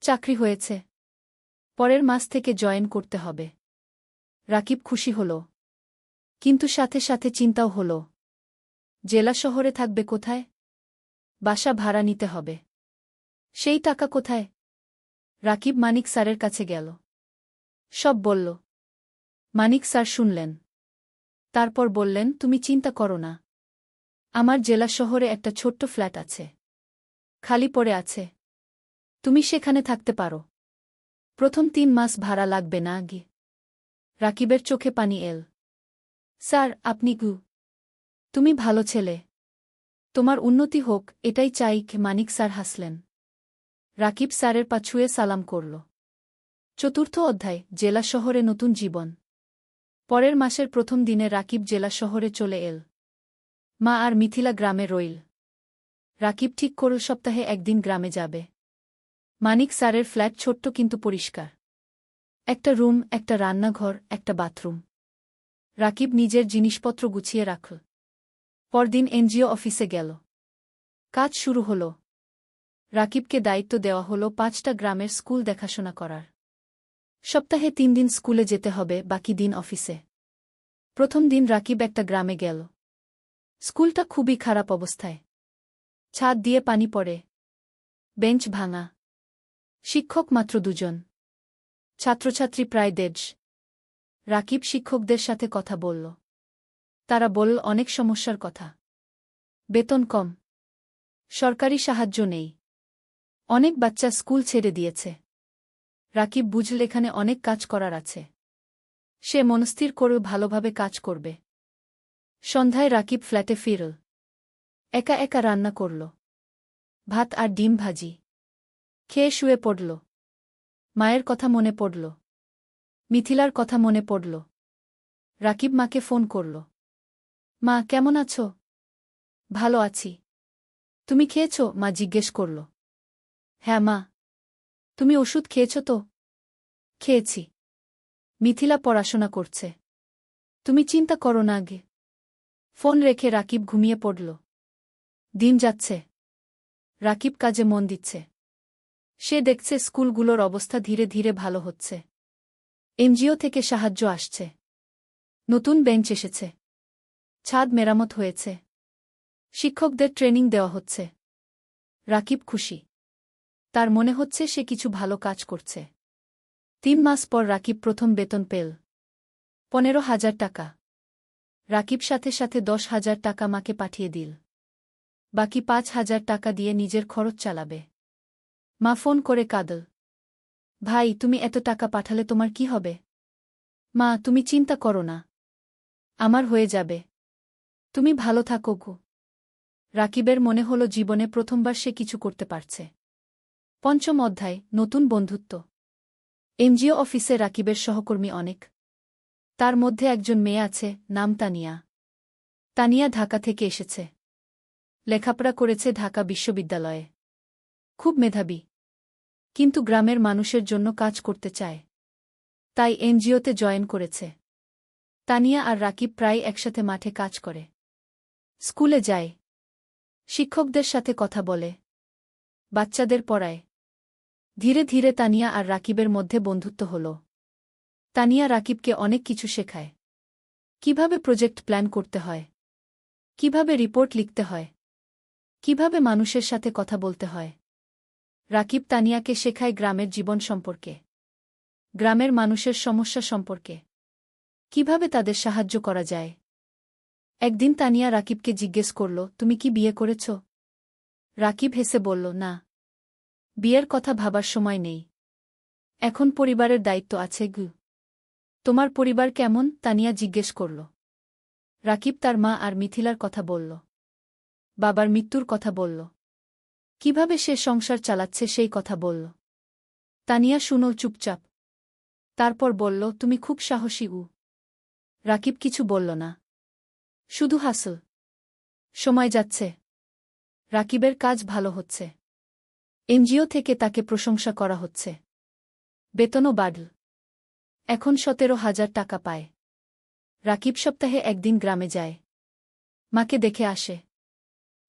চাকরি হয়েছে। পরের মাস থেকে জয়েন করতে হবে। রাকিব খুশি হল। কিন্তু সাথে সাথে চিন্তাও হল। জেলা শহরে থাকবে কোথায়? বাসা ভাড়া নিতে হবে। সেই টাকা কোথায়? রাকিব মানিক স্যারের কাছে গেল। সব বলল। মানিক স্যার শুনলেন। তারপর বললেন, তুমি চিন্তা করো না। আমার জেলা শহরে একটা ছোট্ট ফ্ল্যাট আছে। খালি পড়ে আছে। তুমি সেখানে থাকতে পারো। প্রথম 3 মাস ভাড়া লাগবে না গি। রাকিবের চোখে পানি এল। স্যার, আপনি গু। তুমি ভালো ছেলে। তোমার উন্নতি হোক, এটাই চাই। মানিক স্যার হাসলেন। রাকিব স্যারের পা ছুঁয়ে সালাম করল। চতুর্থ অধ্যায়, জেলা শহরে নতুন জীবন। পরের মাসের প্রথম দিনে রাকিব জেলা শহরে চলে এল। মা আর মিথিলা গ্রামে রইল। রাকিব ঠিক করল সপ্তাহে একদিন গ্রামে যাবে। মানিক স্যারের ফ্ল্যাট ছোট্ট কিন্তু পরিষ্কার। একটা রুম, একটা রান্নাঘর, একটা বাথরুম। রাকিব নিজের জিনিসপত্র গুছিয়ে রাখল। পরদিন এনজিও অফিসে গেল। কাজ শুরু হল। রাকিবকে দায়িত্ব দেওয়া হল 5টা গ্রামের স্কুল দেখাশোনা করার। সপ্তাহে 3 দিন স্কুলে যেতে হবে, বাকি দিন অফিসে। প্রথম দিন রাকিব একটা গ্রামে গেল। স্কুলটা খুবই খারাপ অবস্থায়। ছাদ দিয়ে পানি পড়ে। বেঞ্চ ভাঙা। শিক্ষক মাত্র 2 জন। ছাত্রছাত্রী প্রায় 150। রাকিব শিক্ষকদের সাথে কথা বলল। তারা বলল অনেক সমস্যার কথা। বেতন কম। সরকারি সাহায্য নেই। অনেক বাচ্চা স্কুল ছেড়ে দিয়েছে। রাকিব বুঝল এখানে অনেক কাজ করার আছে। সে মনস্থির করে ভালোভাবে কাজ করবে। সন্ধ্যায় রাকিব ফ্ল্যাটে ফিরল। একা একা রান্না করল। ভাত আর ডিম ভাজি। খেয়ে শুয়ে পড়ল। মায়ের কথা মনে পড়ল। মিথিলার কথা মনে পড়ল। রাকিব মাকে ফোন করল। মা, কেমন আছো? ভালো আছি। তুমি খেয়েছ? মা জিজ্ঞেস করল। হ্যাঁ মা। তুমি ওষুধ খেয়েছ তো? খেয়েছি। মিথিলা পড়াশোনা করছে। তুমি চিন্তা করো না আগে। ফোন রেখে রাকিব ঘুমিয়ে পড়ল। দিন যাচ্ছে। রাকিব কাজে মন দিচ্ছে। সে দেখছে স্কুলগুলোর অবস্থা ধীরে ধীরে ভালো হচ্ছে। এনজিও থেকে সাহায্য আসছে। নতুন বেঞ্চ এসেছে। ছাদ মেরামত হয়েছে। শিক্ষকদের ট্রেনিং দেওয়া হচ্ছে। রাকিব খুশি। তার মনে হচ্ছে সে কিছু ভালো কাজ করছে। 3 মাস পর রাকিব প্রথম বেতন পেল। 15,000 টাকা। রাকিব সাথে সাথে 10,000 টাকা মাকে পাঠিয়ে দিল। বাকি 5,000 টাকা দিয়ে নিজের খরচ চালাবে। মা ফোন করে কাঁদল। ভাই, তুমি এত টাকা পাঠালে তোমার কি হবে? মা, তুমি চিন্তা করো না। আমার হয়ে যাবে। তুমি ভালো থাকো গো। রাকিবের মনে হল জীবনে প্রথমবার সে কিছু করতে পারছে। পঞ্চম অধ্যায়, নতুন বন্ধুত্ব। এনজিও অফিসে রাকিবের সহকর্মী অনেক। তার মধ্যে একজন মেয়ে আছে, নাম তানিয়া। তানিয়া ঢাকা থেকে এসেছে। লেখাপড়া করেছে ঢাকা বিশ্ববিদ্যালয়ে। খুব মেধাবী। কিন্তু গ্রামের মানুষের জন্য কাজ করতে চায়। তাই এনজিওতে জয়েন করেছে। তানিয়া আর রাকিব প্রায় একসাথে মাঠে কাজ করে। স্কুলে যায়। শিক্ষকদের সাথে কথা বলে। বাচ্চাদের পড়ায়। ধীরে ধীরে তানিয়া আর রাকিবের মধ্যে বন্ধুত্ব হল। তানিয়া রাকিবকে অনেক কিছু শেখায়। কিভাবে প্রজেক্ট প্ল্যান করতে হয়, কিভাবে রিপোর্ট লিখতে হয়, কিভাবে মানুষের সাথে কথা বলতে হয়। রাকিব তানিয়াকে শেখায় গ্রামের জীবন সম্পর্কে, গ্রামের মানুষের সমস্যা সম্পর্কে, কিভাবে তাদের সাহায্য করা যায়। একদিন তানিয়া রাকিবকে জিজ্ঞেস করল, তুমি কি বিয়ে করেছ? রাকিব হেসে বলল, না। বিয়ের কথা ভাবার সময় নেই। এখন পরিবারের দায়িত্ব আছে গু। তোমার পরিবার কেমন? তানিয়া জিজ্ঞেস করল। রাকিব তার মা আর মিথিলার কথা বলল। বাবার মৃত্যুর কথা বলল। কিভাবে সে সংসার চালাচ্ছে সেই কথা বলল। তানিয়া শুনল চুপচাপ। তারপর বলল, তুমি খুব সাহসী উ। রাকিব কিছু বলল না। শুধু হাসল। সময় যাচ্ছে। রাকিবের কাজ ভালো হচ্ছে। এনজিও থেকে তাকে প্রশংসা করা হচ্ছে। বেতনও বাড়ল। এখন 17,000 টাকা পায়। রাকিব সপ্তাহে একদিন গ্রামে যায়। মাকে দেখে আসে।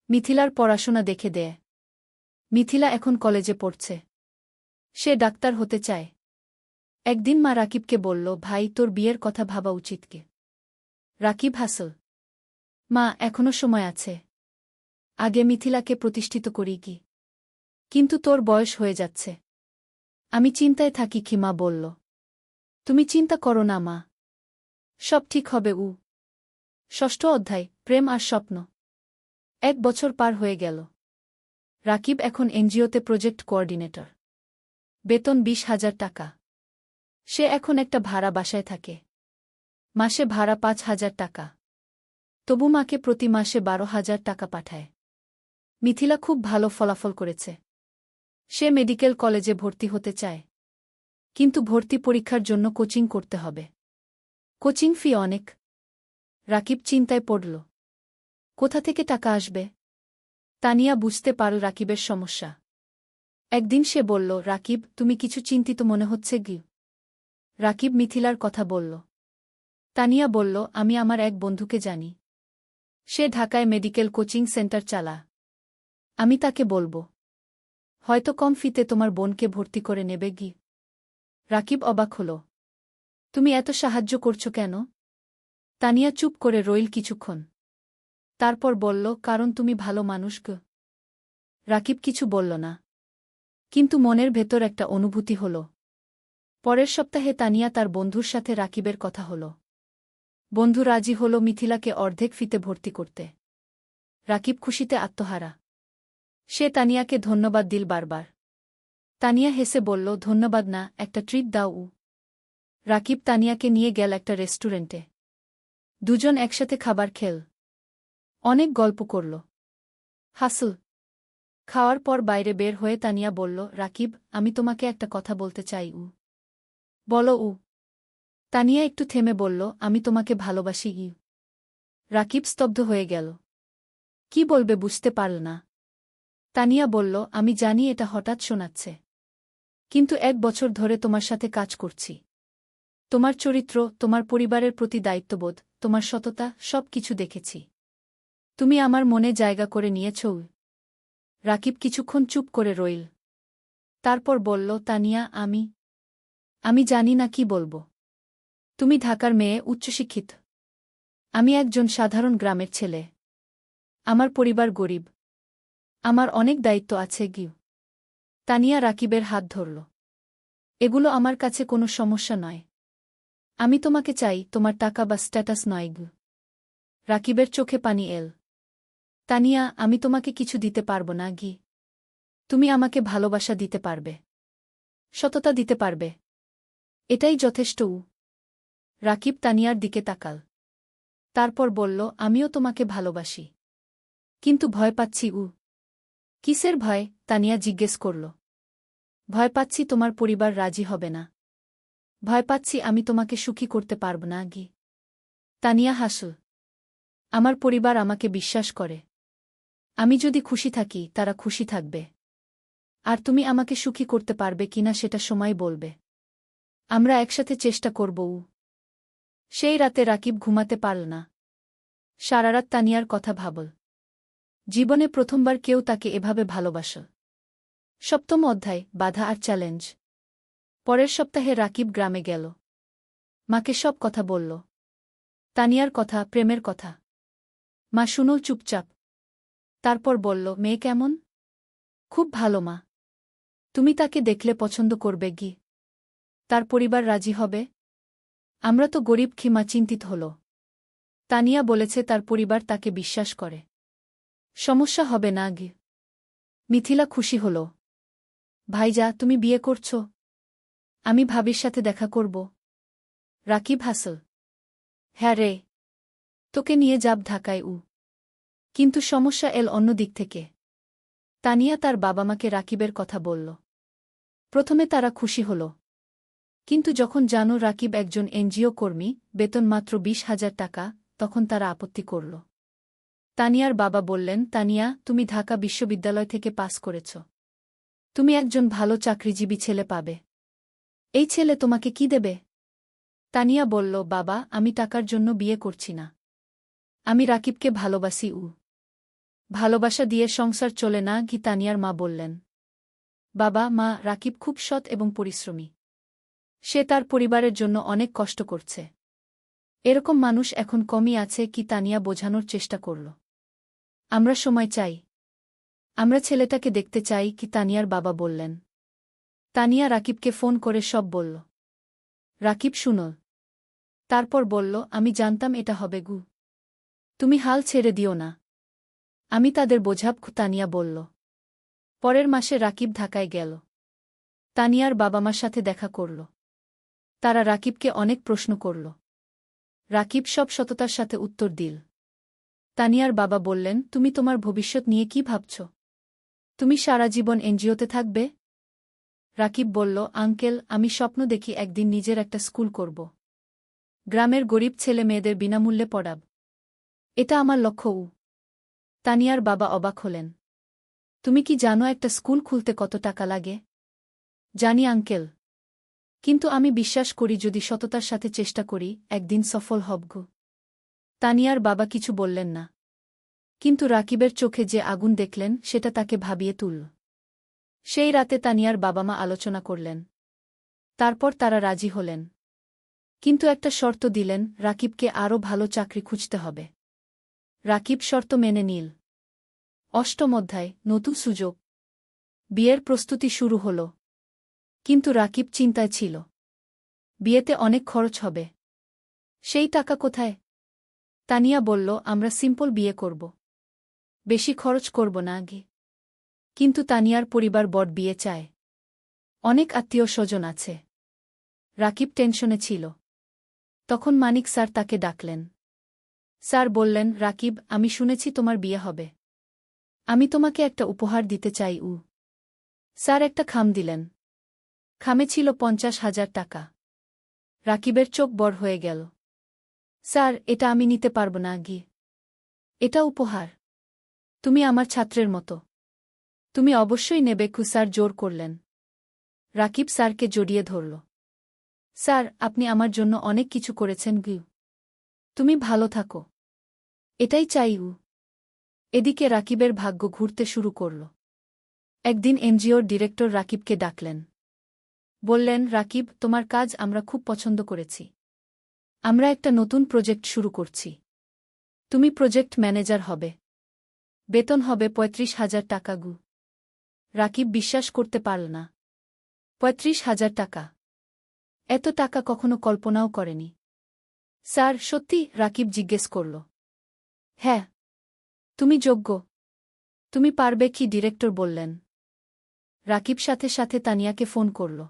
মিথিলার পড়াশোনা দেখে দেয়। মিথিলা এখন কলেজে পড়ছে। সে ডাক্তার হতে চায়। একদিন মা রাকিবকে বলল, ভাই, তোর বিয়ের কথা ভাবা উচিত কে? রাকিব হাসল। মা, এখনো সময় আছে। আগে মিথিলাকে প্রতিষ্ঠিত করি কি। কিন্তু তোর বয়স হয়ে যাচ্ছে। আমি চিন্তায় থাকি কি, মা বলল। তুমি চিন্তা করো না মা। সব ঠিক হবে উ। ষষ্ঠ অধ্যায়, প্রেম আর স্বপ্ন। 1 বছর পার হয়ে গেল। রাকিব এখন এনজিওতে প্রজেক্ট কোঅর্ডিনেটর। বেতন 20,000 টাকা। সে এখন একটা ভাড়া বাসায় থাকে। মাসে ভাড়া 5,000 টাকা। তবু মাকে প্রতি মাসে 12,000 টাকা পাঠায়। মিথিলা খুব ভালো ফলাফল করেছে। সে মেডিকেল কলেজে ভর্তি হতে চায়। কিন্তু ভর্তি পরীক্ষার জন্য কোচিং করতে হবে। কোচিং ফি অনেক। রাকিব চিন্তায় পড়ল। কোথা থেকে টাকা আসবে? তানিয়া বুঝতে পারল রাকিবের সমস্যা। একদিন সে বলল, রাকিব, তুমি কিছু চিন্তিত মনে হচ্ছে কি? রাকিব মিথিলার কথা বলল। তানিয়া বলল, আমি আমার এক বন্ধুকে জানি। সে ঢাকায় মেডিকেল কোচিং সেন্টার চালা। আমি তাকে বলবো। হয়তো কম ফিতে তোমার বোনকে ভর্তি করে নেবে গি। রাকিব অবাক হল। তুমি এত সাহায্য করছো কেন? তানিয়া চুপ করে রইল কিছুক্ষণ। তারপর বলল, কারণ তুমি ভালো মানুষ গো। রাকিব কিছু বলল না। কিন্তু মনের ভেতর একটা অনুভূতি হল। পরের সপ্তাহে তানিয়া তার বন্ধুর সাথে রাকিবের কথা হল। বন্ধু রাজি হল মিথিলাকে অর্ধেক ফিতে ভর্তি করতে। রাকিব খুশিতে আত্মহারা। সে তানিয়াকে ধন্যবাদ দিল বারবার। তানিয়া হেসে বলল, ধন্যবাদ না, একটা ট্রিট দাও। রাকিব তানিয়াকে নিয়ে গেল একটা রেস্টুরেন্টে। দুজন একসাথে খাবার খেল। অনেক গল্প করল। হাসল। খাওয়ার পর বাইরে বের হয়ে তানিয়া বলল, রাকিব, আমি তোমাকে একটা কথা বলতে চাই। বলো। তানিয়া একটু থেমে বলল, আমি তোমাকে ভালোবাসি। রাকিব স্তব্ধ হয়ে গেল। কি বলবে বুঝতে পারল না। তানিয়া বলল, আমি জানি এটা হঠাৎ শোনাচ্ছে। কিন্তু 1 বছর ধরে তোমার সাথে কাজ করছি। তোমার চরিত্র, তোমার পরিবারের প্রতি দায়িত্ববোধ, তোমার সততা, সব কিছু দেখেছি। তুমি আমার মনে জায়গা করে নিয়েছ। রাকিব কিছুক্ষণ চুপ করে রইল। তারপর বলল, তানিয়া, আমি জানি না কি বলবো। তুমি ঢাকার মেয়ে, উচ্চশিক্ষিত। আমি একজন সাধারণ গ্রামের ছেলে। আমার পরিবার গরিব। আমার অনেক দায়িত্ব আছে গিউ। তানিয়া রাকিবের হাত ধরল। এগুলো আমার কাছে কোনো সমস্যা নয়। আমি তোমাকে চাই, তোমার টাকা বা স্ট্যাটাস নয় গু। রাকিবের চোখে পানি এল। তানিয়া, আমি তোমাকে কিছু দিতে পারব না গি। তুমি আমাকে ভালোবাসা দিতে পারবে। সততা দিতে পারবে। এটাই যথেষ্ট। রাকিব তানিয়ার দিকে তাকাল। তারপর বলল, আমিও তোমাকে ভালোবাসি। কিন্তু ভয় পাচ্ছি। কিসের ভয়? তানিয়া জিজ্ঞেস করল। ভয় পাচ্ছি তোমার পরিবার রাজি হবে না। ভয় পাচ্ছি আমি তোমাকে সুখী করতে পারব না গি। তানিয়া হাসল। আমার পরিবার আমাকে বিশ্বাস করে। আমি যদি খুশি থাকি, তারা খুশি থাকবে। আর তুমি আমাকে সুখী করতে পারবে কিনা সেটা সময় বলবে। আমরা একসাথে চেষ্টা করব। সেই রাতে রাকিব ঘুমাতে পারল না। সারারাত তানিয়ার কথা ভাবল। জীবনে প্রথমবার কেউ তাকে এভাবে ভালোবাসল। 7ম অধ্যায়, বাধা আর চ্যালেঞ্জ। পরের সপ্তাহে রাকিব গ্রামে গেল। মাকে সব কথা বলল। তানিয়ার কথা, প্রেমের কথা। মা শুনল চুপচাপ। তারপর বলল, মেয়ে কেমন? খুব ভালো মা। তুমি তাকে দেখলে পছন্দ করবে গি। তার পরিবার রাজি হবে? আমরা তো গরিব, খিমা চিন্তিত হল। তানিয়া বলেছে তার পরিবার তাকে বিশ্বাস করে। সমস্যা হবে না গি। মিথিলা খুশি হল। ভাইজা, তুমি বিয়ে করছ? আমি ভাবির সাথে দেখা করব। রাকিব হাসল। হ্যাঁ রে। তোকে নিয়ে যাব ঢাকায়। কিন্তু সমস্যা এল অন্য দিক থেকে। তানিয়া তার বাবা মাকে রাকিবের কথা বলল। প্রথমে তারা খুশি হল। কিন্তু যখন জানো রাকিব একজন এনজিও কর্মী, বেতন মাত্র 20,000 টাকা, তখন তারা আপত্তি করল। তানিয়ার বাবা বললেন, তানিয়া, তুমি ঢাকা বিশ্ববিদ্যালয় থেকে পাস করেছ। তুমি একজন ভালো চাকরিজীবী ছেলে পাবে। এই ছেলে তোমাকে কি দেবে? তানিয়া বলল, বাবা, আমি টাকার জন্য বিয়ে করছি না। আমি রাকিবকে ভালোবাসি। ভালোবাসা দিয়ে সংসার চলে না কি? তানিয়ার মা বললেন। বাবা, মা, রাকিব খুব সৎ এবং পরিশ্রমী। সে তার পরিবারের জন্য অনেক কষ্ট করছে। এরকম মানুষ এখন কমই আছে কি? তানিয়া বোঝানোর চেষ্টা করল। আমরা সময় চাই। আমরা ছেলেটাকে দেখতে চাই কি? তানিয়ার বাবা বললেন। তানিয়া রাকিবকে ফোন করে সব বলল। রাকিব শুনল। তারপর বলল, আমি জানতাম এটা হবে গু। তুমি হাল ছেড়ে দিও না। আমি তাদের বোঝাব, তানিয়া বলল। পরের মাসে রাকিব ঢাকায় গেল। তানিয়ার বাবা মার সাথে দেখা করল। তারা রাকিবকে অনেক প্রশ্ন করল। রাকিব সব সততার সাথে উত্তর দিল। তানিয়ার বাবা বললেন, তুমি তোমার ভবিষ্যৎ নিয়ে কি ভাবছ? তুমি সারা জীবন এনজিওতে থাকবে? রাকিব বলল, আঙ্কেল, আমি স্বপ্ন দেখি একদিন নিজের একটা স্কুল করব। গ্রামের গরিব ছেলে মেয়েদের বিনামূল্যে পড়াব। এটা আমার লক্ষ্য। তানিয়ার বাবা অবাক হলেন। তুমি কি জানো একটা স্কুল খুলতে কত টাকা লাগে? জানি আঙ্কেল। কিন্তু আমি বিশ্বাস করি যদি সততার সাথে চেষ্টা করি, একদিন সফল হবগ। তানিয়ার বাবা কিছু বললেন না। কিন্তু রাকিবের চোখে যে আগুন দেখলেন সেটা তাকে ভাবিয়ে তুলল। সেই রাতে তানিয়ার বাবা মা আলোচনা করলেন। তারপর তারা রাজি হলেন। কিন্তু একটা শর্ত দিলেন, রাকিবকে আরও ভালো চাকরি খুঁজতে হবে। রাকিব শর্ত মেনে নিল। অষ্টম অধ্যায়, নতুন সুযোগ। বিয়ের প্রস্তুতি শুরু হল। কিন্তু রাকিব চিন্তায় ছিল। বিয়েতে অনেক খরচ হবে। সেই টাকা কোথায়? তানিয়া বলল, আমরা সিম্পল বিয়ে করব। বেশি খরচ করব না আগে। কিন্তু তানিয়ার পরিবার বড় বিয়ে চায়। অনেক আত্মীয় স্বজন আছে। রাকিব টেনশনে ছিল। তখন মানিক স্যার তাকে ডাকলেন। স্যার বললেন, রাকিব, আমি শুনেছি তোমার বিয়ে হবে। আমি তোমাকে একটা উপহার দিতে চাই। স্যার একটা খাম দিলেন। খামে ছিল 50,000 টাকা। রাকিবের চোখ বড় হয়ে গেল। স্যার, এটা আমি নিতে পারব না আগে। এটা উপহার। তুমি আমার ছাত্রের মতো। তুমি অবশ্যই নেবে। স্যার জোর করলেন। রাকিব স্যারকে জড়িয়ে ধরল। স্যার, আপনি আমার জন্য অনেক কিছু করেছেন। তুমি ভালো থাকো। এটাই চাই। এদিকে রাকিবের ভাগ্য ঘুরতে শুরু করল। একদিন এনজিওর ডিরেক্টর রাকিবকে ডাকলেন। বললেন, রাকিব, তোমার কাজ আমরা খুব পছন্দ করেছি। আমরা একটা নতুন প্রজেক্ট শুরু করছি। তুমি প্রজেক্ট ম্যানেজার হবে। বেতন হবে 35,000 টাকা। রাকিব বিশ্বাস করতে পারল না। 35,000 টাকা! এত টাকা কখনো কল্পনাও করেনি। স্যার, সত্যি? রাকিব জিজ্ঞেস করল। হ্যাঁ। তুমি যোগ্য। তুমি পারবে কি? ডিরেক্টর বললেন। রাকিব সাথে সাথে তানিয়াকে ফোন করল।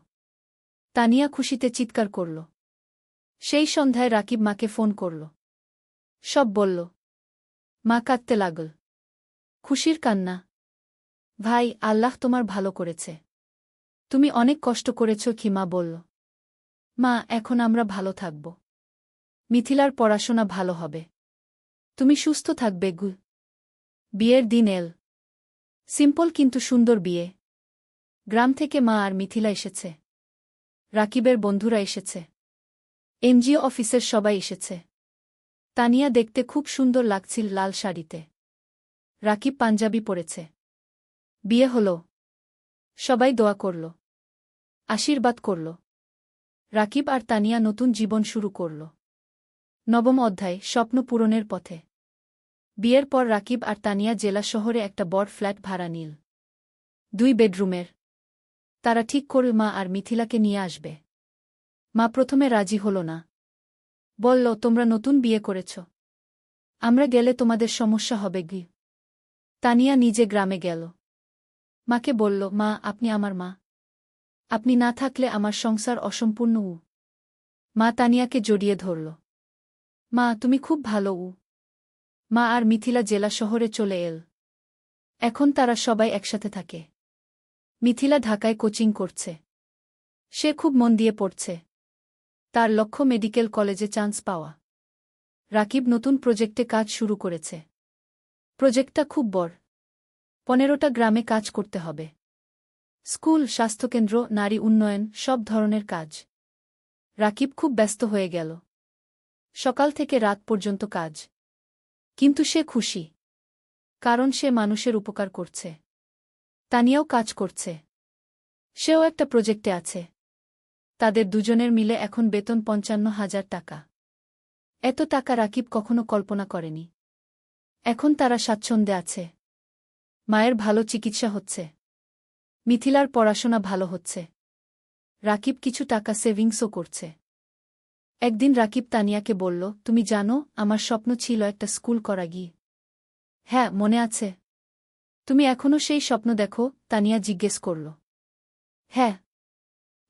তানিয়া খুশিতে চিৎকার করল। সেই সন্ধ্যায় রাকিব মাকে ফোন করল। সব বলল। মা কাঁদতে লাগল। খুশির কান্না। ভাই, আল্লাহ তোমার ভালো করেছে। তুমি অনেক কষ্ট করেছ। কি? মা বলল। মা, এখন আমরা ভালো থাকব। মিথিলার পড়াশোনা ভালো হবে। তুমি সুস্থ থাকবে। বিয়ের দিন এল। সিম্পল কিন্তু সুন্দর বিয়ে। গ্রাম থেকে মা আর মিথিলা এসেছে। রাকিবের বন্ধুরা এসেছে। এনজিও অফিসের সবাই এসেছে। তানিয়া দেখতে খুব সুন্দর লাগছিল লাল শাড়িতে। রাকিব পাঞ্জাবি পরেছে। বিয়ে হল। সবাই দোয়া করল। আশীর্বাদ করল। রাকিব আর তানিয়া নতুন জীবন শুরু করল। নবম অধ্যায়, স্বপ্ন পূরণের পথে। বিয়ের পর রাকিব আর তানিয়া জেলা শহরে একটা বড় ফ্ল্যাট ভাড়া নিল। 2 বেডরুমের। তারা ঠিক করল মা আর মিথিলাকে নিয়ে আসবে। মা প্রথমে রাজি হল না। বলল, তোমরা নতুন বিয়ে করেছ। আমরা গেলে তোমাদের সমস্যা হবে। তানিয়া নিজে গ্রামে গেল। মাকে বলল, মা, আপনি আমার মা। আপনি না থাকলে আমার সংসার অসম্পূর্ণ। মা তানিয়াকে জড়িয়ে ধরল। মা, তুমি খুব ভালো। মা আর মিথিলা জেলা শহরে চলে এল। এখন তারা সবাই একসাথে থাকে। মিথিলা ঢাকায় কোচিং করছে। সে খুব মন দিয়ে পড়ছে। তার লক্ষ্য মেডিকেল কলেজে চান্স পাওয়া। রাকিব নতুন প্রজেক্টে কাজ শুরু করেছে। প্রজেক্টটা খুব বড়। 15টা গ্রামে কাজ করতে হবে। স্কুল, স্বাস্থ্যকেন্দ্র, নারী উন্নয়ন, সব ধরনের কাজ। রাকিব খুব ব্যস্ত হয়ে গেল। সকাল থেকে রাত পর্যন্ত কাজ। কিন্তু সে খুশি। কারণ সে মানুষের উপকার করছে। তানিয়াও কাজ করছে। সেও একটা প্রজেক্টে আছে। তাদের দুজনের মিলে এখন বেতন 55,000 টাকা। এত টাকা রাকিব কখনো কল্পনা করেনি। এখন তারা স্বাচ্ছন্দ্যে আছে। মায়ের ভালো চিকিৎসা হচ্ছে। মিথিলার পড়াশোনা ভালো হচ্ছে। রাকিব কিছু টাকা সেভিংসও করছে। একদিন রাকিব তানিয়াকে বলল, তুমি জানো, আমার স্বপ্ন ছিল একটা স্কুল করা। হ্যাঁ, মনে আছে। তুমি এখনও সেই স্বপ্ন দেখো? তানিয়া জিজ্ঞেস করল। হ্যাঁ।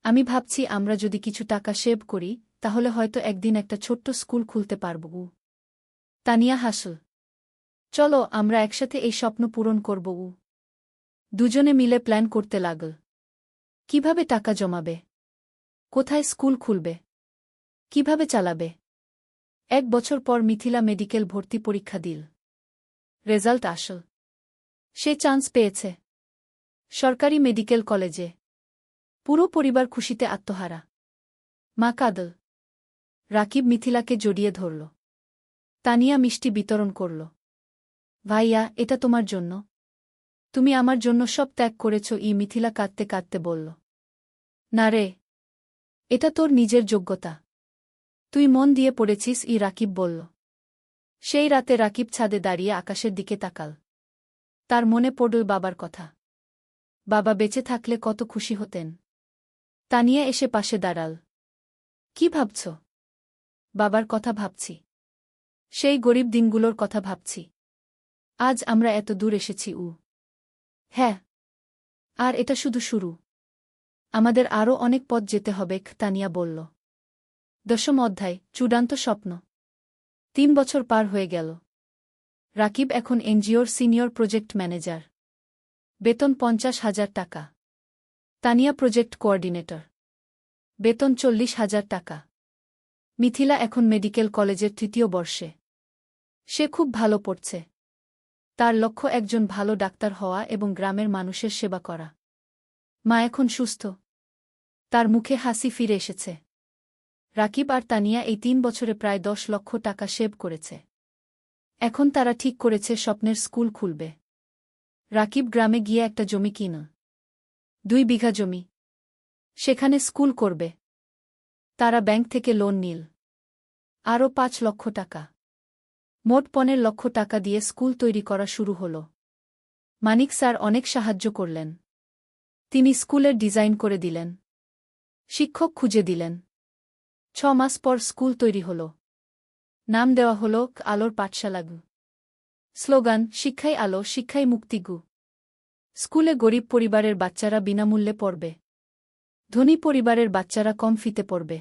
আমি ভাবছি আমরা যদি কিছু টাকা সেভ করি, তাহলে হয়তো একদিন একটা ছোট্ট স্কুল খুলতে পারব। তানিয়া হাসল। চলো আমরা একসাথে এই স্বপ্ন পূরণ করব। দুজনে মিলে প্ল্যান করতে লাগল। কিভাবে টাকা জমাবে? কোথায় স্কুল খুলবে? কিভাবে চালাবে? 1 বছর পর মিথিলা মেডিকেল ভর্তি পরীক্ষা দিল। রেজাল্ট আসল। সে চান্স পেয়েছে সরকারি মেডিকেল কলেজে। পুরো পরিবার খুশিতে আত্মহারা। মা কাঁদল। রাকিব মিথিলাকে জড়িয়ে ধরল। তানিয়া মিষ্টি বিতরণ করল। ভাইয়া, এটা তোমার জন্য। তুমি আমার জন্য সব ত্যাগ করেছ। মিথিলা কাঁদতে কাঁদতে বলল। না রে, এটা তোর নিজের যোগ্যতা। তুই মন দিয়ে পড়েছিস। রাকিব বলল। সেই রাতে রাকিব ছাদে দাঁড়িয়ে আকাশের দিকে তাকাল। তার মনে পড়ল বাবার কথা। বাবা বেঁচে থাকলে কত খুশি হতেন। তানিয়া এসে পাশে দাঁড়াল। কি ভাবছ? বাবার কথা ভাবছি। সেই গরিব দিনগুলোর কথা ভাবছি। আজ আমরা এত দূর এসেছি। হ্যাঁ, আর এটা শুধু শুরু। আমাদের আরও অনেক পথ যেতে হবে। তানিয়া বলল। 10ম অধ্যায়, চূড়ান্ত স্বপ্ন। 3 বছর পার হয়ে গেল। রাকিব এখন এনজিওর সিনিয়র প্রজেক্ট ম্যানেজার। বেতন 50,000 টাকা। Tania project coordinator. বেতন 40,000 টাকা। মিথিলা এখন মেডিকেল কলেজের 3য় বর্ষে। সে খুব ভালো পড়ছে। তার লক্ষ্য একজন ভালো ডাক্তার হওয়া এবং গ্রামের মানুষের সেবা করা। মা এখন সুস্থ। তার মুখে হাসি ফিরে এসেছে। রাকিব আর তানিয়া এই 3 বছরে প্রায় 10 লক্ষ টাকা সেভ করেছে। এখন তারা ঠিক করেছে স্বপ্নের স্কুল খুলবে। রাকিব গ্রামে গিয়ে একটা জমি কিনে। 2 বিঘা জমি। সেখানে স্কুল করবে। তারা ব্যাংক থেকে লোন নিল। আরও 5 লক্ষ টাকা। মোট 15 লক্ষ টাকা দিয়ে স্কুল তৈরি করা শুরু হল। মানিক স্যার অনেক সাহায্য করলেন। তিনি স্কুলের ডিজাইন করে দিলেন। শিক্ষক খুঁজে দিলেন। 6 মাস পর স্কুল তৈরি হল। নাম দেওয়া হল আলোর পাঠশালাগু। স্লোগান, শিক্ষাই আলো, শিক্ষাই মুক্তিগু। স্কুলে গরিব পরিবারের বাচ্চারা বিনামূল্যে পড়বে। ধনী পরিবারের বাচ্চারা কম ফিতে পড়বে।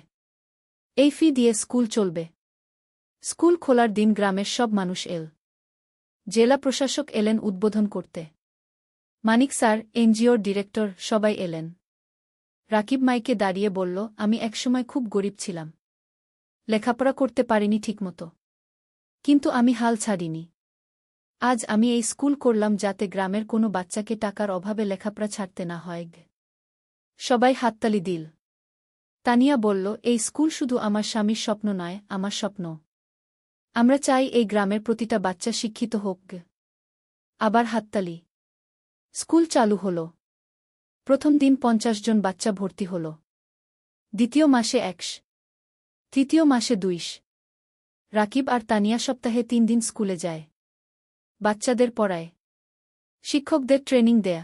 এই ফি দিয়ে স্কুল চলবে। স্কুল খোলার দিন গ্রামের সব মানুষ এল। জেলা প্রশাসক এলেন উদ্বোধন করতে। মানিক স্যার, এনজিওর ডিরেক্টর, সবাই এলেন। রাকিব মাইকে দাঁড়িয়ে বলল, আমি একসময় খুব গরিব ছিলাম। লেখাপড়া করতে পারিনি ঠিকমতো। কিন্তু আমি হাল ছাড়িনি। আজ আমি এই স্কুল করলাম যাতে গ্রামের কোনো বাচ্চাকে টাকার অভাবে লেখাপড়া ছাড়তে না হয়। সবাই হাততালি দিল। তানিয়া বলল, এই স্কুল শুধু আমার স্বামীর স্বপ্ন নয়, আমার স্বপ্ন। আমরা চাই এই গ্রামের প্রতিটা বাচ্চা শিক্ষিত হোক। আবার হাততালি। স্কুল চালু হল। প্রথম দিন 50 জন বাচ্চা ভর্তি হল। দ্বিতীয় মাসে 100। তৃতীয় মাসে 200। রাকিব আর তানিয়া সপ্তাহে 3 দিন স্কুলে যায়। বাচ্চাদের পড়ায়। শিক্ষকদের ট্রেনিং দেয়া।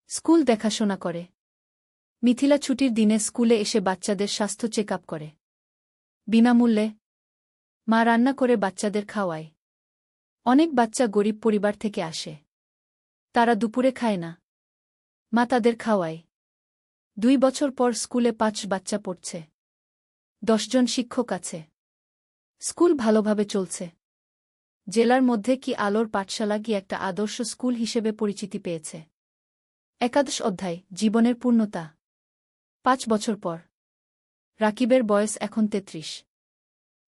স্কুল দেখাশোনা করে। মিথিলা ছুটির দিনে স্কুলে এসে বাচ্চাদের স্বাস্থ্য চেক আপ করে। বিনামূল্যে। মা রান্না করে বাচ্চাদের খাওয়ায়। অনেক বাচ্চা গরিব পরিবার থেকে আসে। তারা দুপুরে খায় না। মা তাদের খাওয়ায়। 2 বছর পর স্কুলে 5 বাচ্চা পড়ছে। 10 জন শিক্ষক আছে। স্কুল ভালোভাবে চলছে। জেলার মধ্যে কি আলোর পাঠশালা কি একটা আদর্শ স্কুল হিসেবে পরিচিতি পেয়েছে। 11 অধ্যায়, জীবনের পূর্ণতা। 5 বছর পর। রাকিবের বয়স এখন 33।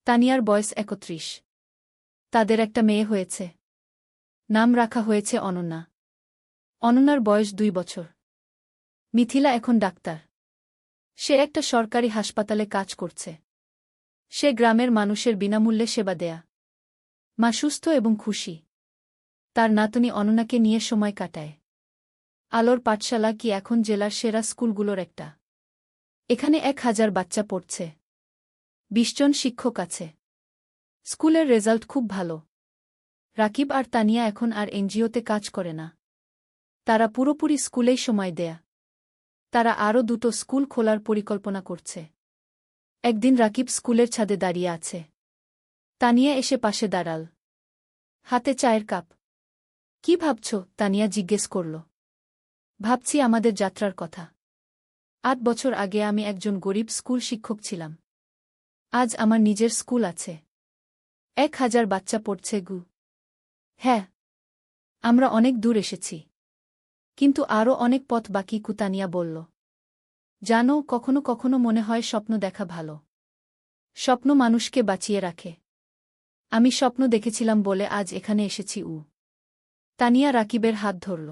তানিয়ার বয়স 31। তাদের একটা মেয়ে হয়েছে। নাম রাখা হয়েছে অনন্যা। অনন্যার বয়স 2 বছর। মিথিলা এখন ডাক্তার। সে একটা সরকারি হাসপাতালে কাজ করছে। সে গ্রামের মানুষের বিনামূল্যে সেবা দেয়া। মা সুস্থ এবং খুশি। তার নাতনি অনন্যাকে নিয়ে সময় কাটায়। আলোর পাঠশালা কি এখন জেলার সেরা স্কুলগুলোর একটা। এখানে 1000 বাচ্চা পড়ছে। 20 জন শিক্ষক আছে। স্কুলের রেজাল্ট খুব ভালো। রাকিব আর তানিয়া এখন আর এনজিওতে কাজ করে না। তারা পুরোপুরি স্কুলেই সময় দেয়া। তারা আরও 2টো স্কুল খোলার পরিকল্পনা করছে। একদিন রাকিব স্কুলের ছাদে দাঁড়িয়ে আছে। তানিয়া এসে পাশে দাঁড়াল। হাতে চায়ের কাপ। কি ভাবছ? তানিয়া জিজ্ঞেস করল। ভাবছি আমাদের যাত্রার কথা। ৮ বছর আগে আমি একজন গরিব স্কুল শিক্ষক ছিলাম। আজ আমার নিজের স্কুল আছে। ১,০০০ বাচ্চা পড়ছে গু। হ্যাঁ, আমরা অনেক দূর এসেছি। কিন্তু আরও অনেক পথ বাকি, কুতানিয়া বলল। জানো, কখনো কখনো মনে হয় স্বপ্ন দেখা ভালো। স্বপ্ন মানুষকে বাঁচিয়ে রাখে। আমি স্বপ্ন দেখেছিলাম বলে আজ এখানে এসেছি। তানিয়া রাকিবের হাত ধরল।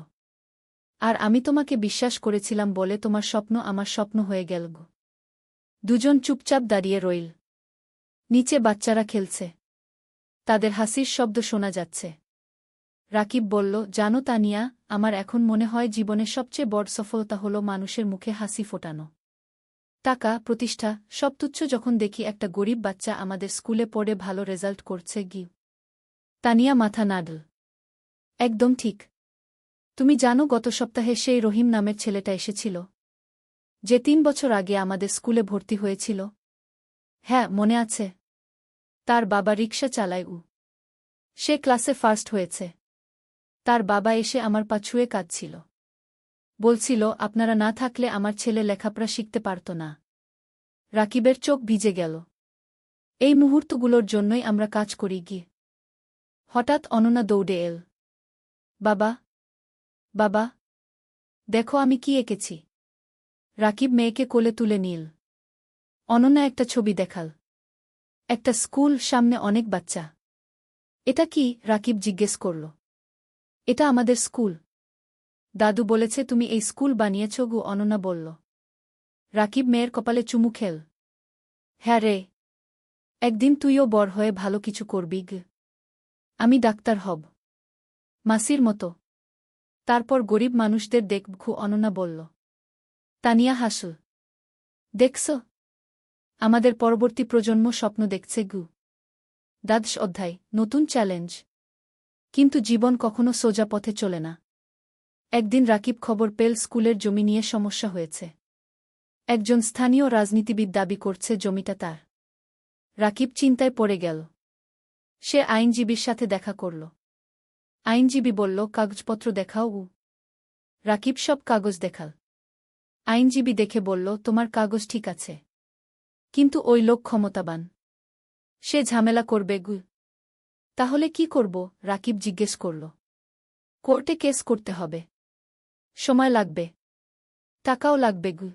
আর আমি তোমাকে বিশ্বাস করেছিলাম বলে তোমার স্বপ্ন আমার স্বপ্ন হয়ে গেল গো। দুজন চুপচাপ দাঁড়িয়ে রইল। নিচে বাচ্চারা খেলছে। তাদের হাসির শব্দ শোনা যাচ্ছে। রাকিব বলল, জানো তানিয়া, আমার এখন মনে হয় জীবনের সবচেয়ে বড় সফলতা হলো মানুষের মুখে হাসি ফোটানো। টাকা, প্রতিষ্ঠা, সব তুচ্ছ যখন দেখি একটা গরিব বাচ্চা আমাদের স্কুলে পড়ে ভালো রেজাল্ট করছে। তানিয়া মাথা নাড়ল। একদম ঠিক। তুমি জানো, গত সপ্তাহে সেই রহিম নামের ছেলেটা এসেছিল, যে ৩ বছর আগে আমাদের স্কুলে ভর্তি হয়েছিল? হ্যাঁ, মনে আছে। তার বাবা রিকশা চালায়। সে ক্লাসে ফার্স্ট হয়েছে। তার বাবা এসে আমার পা ছুঁয়ে কাঁদছিল। বলছিল, আপনারা না থাকলে আমার ছেলে লেখাপড়া শিখতে পারত না। রাকিবের চোখ ভিজে গেল। এই মুহূর্তগুলোর জন্যই আমরা কাজ করি। হঠাৎ অননা দৌড়ে এল। বাবা, বাবা, দেখো আমি কি এঁকেছি। রাকিব মেয়েকে কোলে তুলে নিল। অনন্যা একটা ছবি দেখাল। একটা স্কুল, সামনে অনেক বাচ্চা। এটা কি? রাকিব জিজ্ঞেস করল। এটা আমাদের স্কুল। দাদু বলেছে তুমি এই স্কুল বানিয়েছ গু, অনন্যা বলল। রাকিব মেয়ের কপালে চুমু খেল। হ্যাঁ রে, একদিন তুইও বড় হয়ে ভালো কিছু করবি। আমি ডাক্তার হব, মাসির মতো। তারপর গরিব মানুষদের দেখব, অনন্যা বলল। তানিয়া হাসল। দেখছ, আমাদের পরবর্তী প্রজন্ম স্বপ্ন দেখছে গু। দ্বাদশ অধ্যায়, নতুন চ্যালেঞ্জ। কিন্তু জীবন কখনো সোজা পথে চলে না। একদিন রাকিব খবর পেল স্কুলের জমি নিয়ে সমস্যা হয়েছে। একজন স্থানীয় রাজনীতিবিদ দাবি করছে জমিটা তার। রাকিব চিন্তায় পড়ে গেল। সে আইনজীবীর সাথে দেখা করল। আইনজীবী বলল, কাগজপত্র দেখাও। রাকিব সব কাগজ দেখাল। আইনজীবী দেখে বলল, তোমার কাগজ ঠিক আছে, কিন্তু ওই লোক ক্ষমতাবান। সে ঝামেলা করবে গু। তাহলে কি করব? রাকিব জিজ্ঞেস করল। কোর্টে কেস করতে হবে। সময় লাগবে, টাকাও লাগবে গু।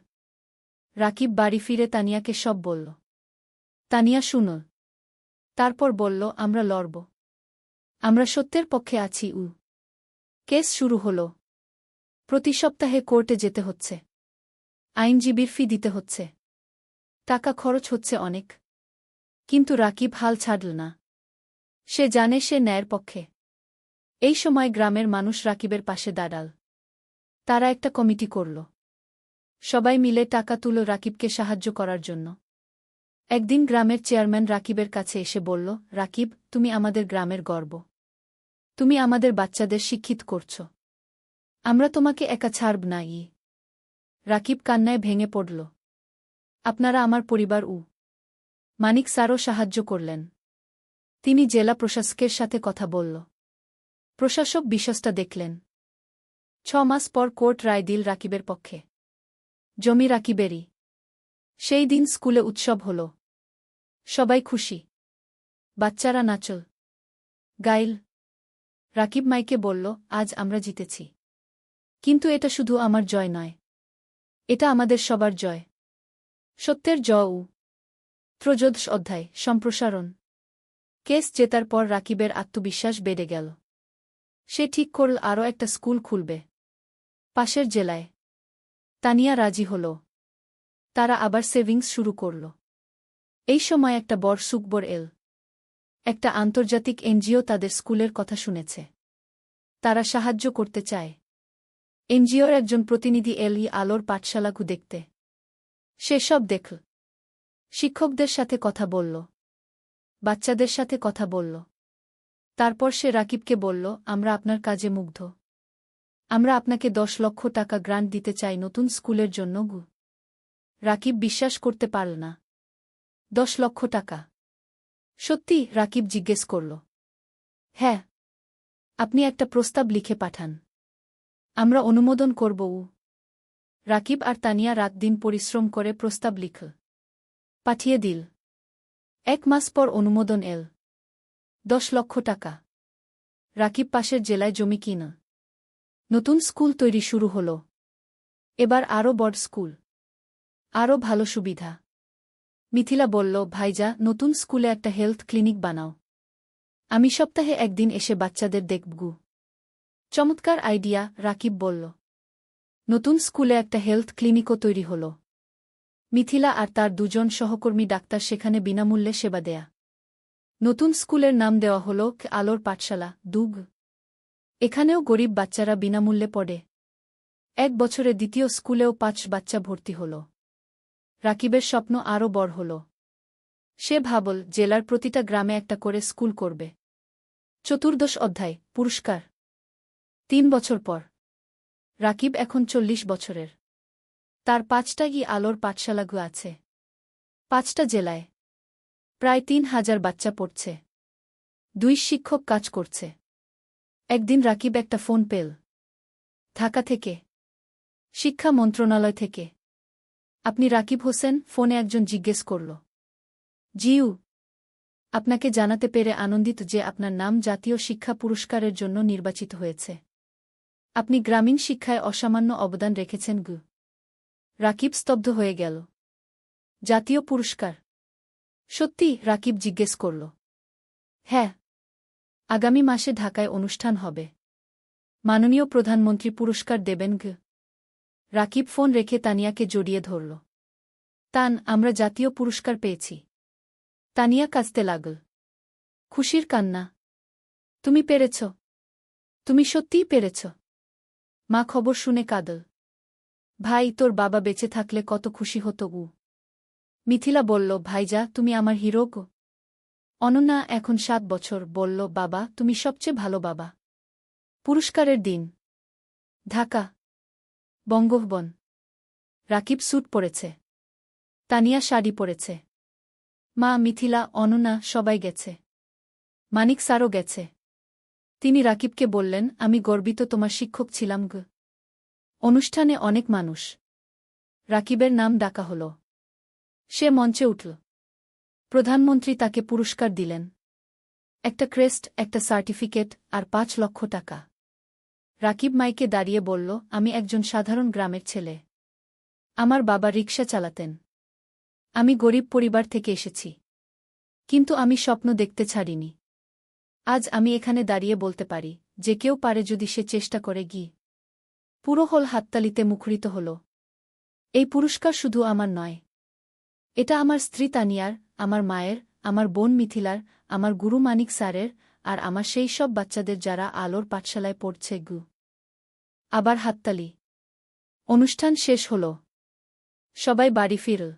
রাকিব বাড়ি ফিরে তানিয়াকে সব বলল। তানিয়া শুনল। তারপর বলল, আমরা লড়ব। আমরা সত্যের পক্ষে আছি। কেস শুরু হল। প্রতি সপ্তাহে কোর্টে যেতে হচ্ছে। আইনজীবীর ফি দিতে হচ্ছে। টাকা খরচ হচ্ছে অনেক। কিন্তু রাকিব হাল ছাড়ল না। সে জানে সে ন্যায়ের পক্ষে। এই সময় গ্রামের মানুষ রাকিবের পাশে দাঁড়াল। তারা একটা কমিটি করল। সবাই মিলে টাকা তুলো রাকিবকে সাহায্য করার জন্য। একদিন গ্রামের চেয়ারম্যান রাকিবের কাছে এসে বলল, রাকিব, তুমি আমাদের গ্রামের গর্ব। তুমি আমাদের বাচ্চাদের শিক্ষিত করছ। আমরা তোমাকে একা ছাড়ব না। রাকিব কান্নায় ভেঙে পড়ল। আপনারা আমার পরিবার। মানিক স্যারও সাহায্য করলেন। তিনি জেলা প্রশাসকের সাথে কথা বলল। প্রশাসক বিষয়টা দেখলেন। ৬ মাস পর কোর্ট রায় দিল রাকিবের পক্ষে। জমি রাকিবেরই। সেই দিন স্কুলে উৎসব হল। সবাই খুশি। বাচ্চারা নাচল, গাইল। রাকিব মাইকে বলল, আজ আমরা জিতেছি। কিন্তু এটা শুধু আমার জয় নয়, এটা আমাদের সবার জয়। সত্যের জয়। ত্রয়োদশ অধ্যায়, সম্প্রসারণ। কেস জেতার পর রাকিবের আত্মবিশ্বাস বেড়ে গেল। সে ঠিক করল আরও একটা স্কুল খুলবে, পাশের জেলায়। তানিয়া রাজি হল। তারা আবার সেভিংস শুরু করল। এই সময় একটা বড় সুখবর এল। একটা আন্তর্জাতিক এনজিও তাদের স্কুলের কথা শুনেছে। তারা সাহায্য করতে চায়। এনজিওর একজন প্রতিনিধি এল আলোর পাঠশালাগু দেখতে। সে সব দেখল। শিক্ষকদের সাথে কথা বলল, বাচ্চাদের সাথে কথা বলল। তারপর সে রাকিবকে বলল, আমরা আপনার কাজে মুগ্ধ। আমরা আপনাকে ১০ লক্ষ টাকা গ্রান্ট দিতে চাই নতুন স্কুলের জন্য। রাকিব বিশ্বাস করতে পারল না। ১০ লক্ষ টাকা? সত্যি? রাকিব জিজ্ঞেস করল। হ্যাঁ। আপনি একটা প্রস্তাব লিখে পাঠান। আমরা অনুমোদন করব। রাকিব আর তানিয়া রাত দিন পরিশ্রম করে প্রস্তাব লিখ পাঠিয়ে দিল। 1 মাস পর অনুমোদন এল। 10 লক্ষ টাকা। রাকিব পাশের জেলায় জমি কিনা। নতুন স্কুল তৈরি শুরু হল। এবার আরও বড় স্কুল, আরও ভালো সুবিধা। মিথিলা বলল, ভাইজা, নতুন স্কুলে একটা হেলথ ক্লিনিক বানাও। আমি সপ্তাহে একদিন এসে বাচ্চাদের দেখবগু। চমৎকার আইডিয়া, রাকিব বলল। নতুন স্কুলে একটা হেলথ ক্লিনিকও তৈরি হল। মিথিলা আর তার 2 জন সহকর্মী ডাক্তার সেখানে বিনামূল্যে সেবা দেয়া। নতুন স্কুলের নাম দেওয়া হল আলোর পাঠশালা, দুগ। এখানেও গরিব বাচ্চারা বিনামূল্যে পড়ে। 1 বছরে দ্বিতীয় স্কুলেও 5 বাচ্চা ভর্তি হল। রাকিবের স্বপ্ন আরও বড় হল। সে ভাবল, জেলার প্রতিটা গ্রামে একটা করে স্কুল করবে। 14 অধ্যায়, পুরস্কার। 3 বছর পর। রাকিব এখন 40 বছরের। তার 5টা আলোর পাঠশালাগু আছে। 5টা জেলায়। প্রায় 3000 বাচ্চা পড়ছে। 2 শিক্ষক কাজ করছে। একদিন রাকিব একটা ফোন পেল। ঢাকা থেকে। শিক্ষা মন্ত্রণালয় থেকে। আপনি রাকিব হোসেন? ফোনে একজন জিজ্ঞেস করল। জিউ। আপনাকে জানাতে পেরে আনন্দিত যে আপনার নাম জাতীয় শিক্ষা পুরস্কারের জন্য নির্বাচিত হয়েছে। আপনি গ্রামীণ শিক্ষায় অসামান্য অবদান রেখেছেন গু। রাকিব স্তব্ধ হয়ে গেল। জাতীয় পুরস্কার? সত্যি? রাকিব জিজ্ঞেস করল। হ্যাঁ। আগামী মাসে ঢাকায় অনুষ্ঠান হবে। মাননীয় প্রধানমন্ত্রী পুরস্কার দেবেন গু। রাকিব ফোন রেখে তানিয়াকে জড়িয়ে ধরল। তান, আমরা জাতীয় পুরস্কার পেয়েছি। তানিয়া কাঁদতে লাগল। খুশির কান্না। তুমি পেরেছ। তুমি সত্যিই পেরেছ। মা খবর শুনে কাঁদল। ভাই, তোর বাবা বেঁচে থাকলে কত খুশি হতো উ। মিথিলা বলল, ভাইজা, তুমি আমার হিরো গো। অনন্যা, এখন 7 বছর, বলল, বাবা, তুমি সবচেয়ে ভালো বাবা। পুরস্কারের দিন। ঢাকা বঙ্গভবন। রাকিব স্যুট পরেছে। তানিয়া শাড়ি পরেছে। মা, মিথিলা, অনন্যা সবাই গেছে। মানিক স্যারও গেছে। তিনি রাকিবকে বললেন, আমি গর্বিত তোমার শিক্ষক ছিলাম গো। অনুষ্ঠানে অনেক মানুষ। রাকিবের নাম ডাকা হল। সে মঞ্চে উঠল। প্রধানমন্ত্রী তাকে পুরস্কার দিলেন। একটা ক্রেস্ট, একটা সার্টিফিকেট আর 5 লক্ষ টাকা। রাকিব মাইকে দাঁড়িয়ে বলল, আমি একজন সাধারণ গ্রামের ছেলে। আমার বাবা রিকশা চালাতেন। আমি গরিব পরিবার থেকে এসেছি। কিন্তু আমি স্বপ্ন দেখতে ছাড়িনি। আজ আমি এখানে দাঁড়িয়ে বলতে পারি, যে কেউ পারে যদি সে চেষ্টা করে। পুরো হল হাততালিতে মুখরিত হল। এই পুরস্কার শুধু আমার নয়। এটা আমার স্ত্রী তানিয়ার, আমার মায়ের, আমার বোন মিথিলার, আমার গুরু মানিক স্যারের, আর আমার সেই সব বাচ্চাদের যারা আলোর পাঠশালায় পড়ছে গু। আবার হাততালি। অনুষ্ঠান শেষ হল। সবাই বাড়ি ফিরল।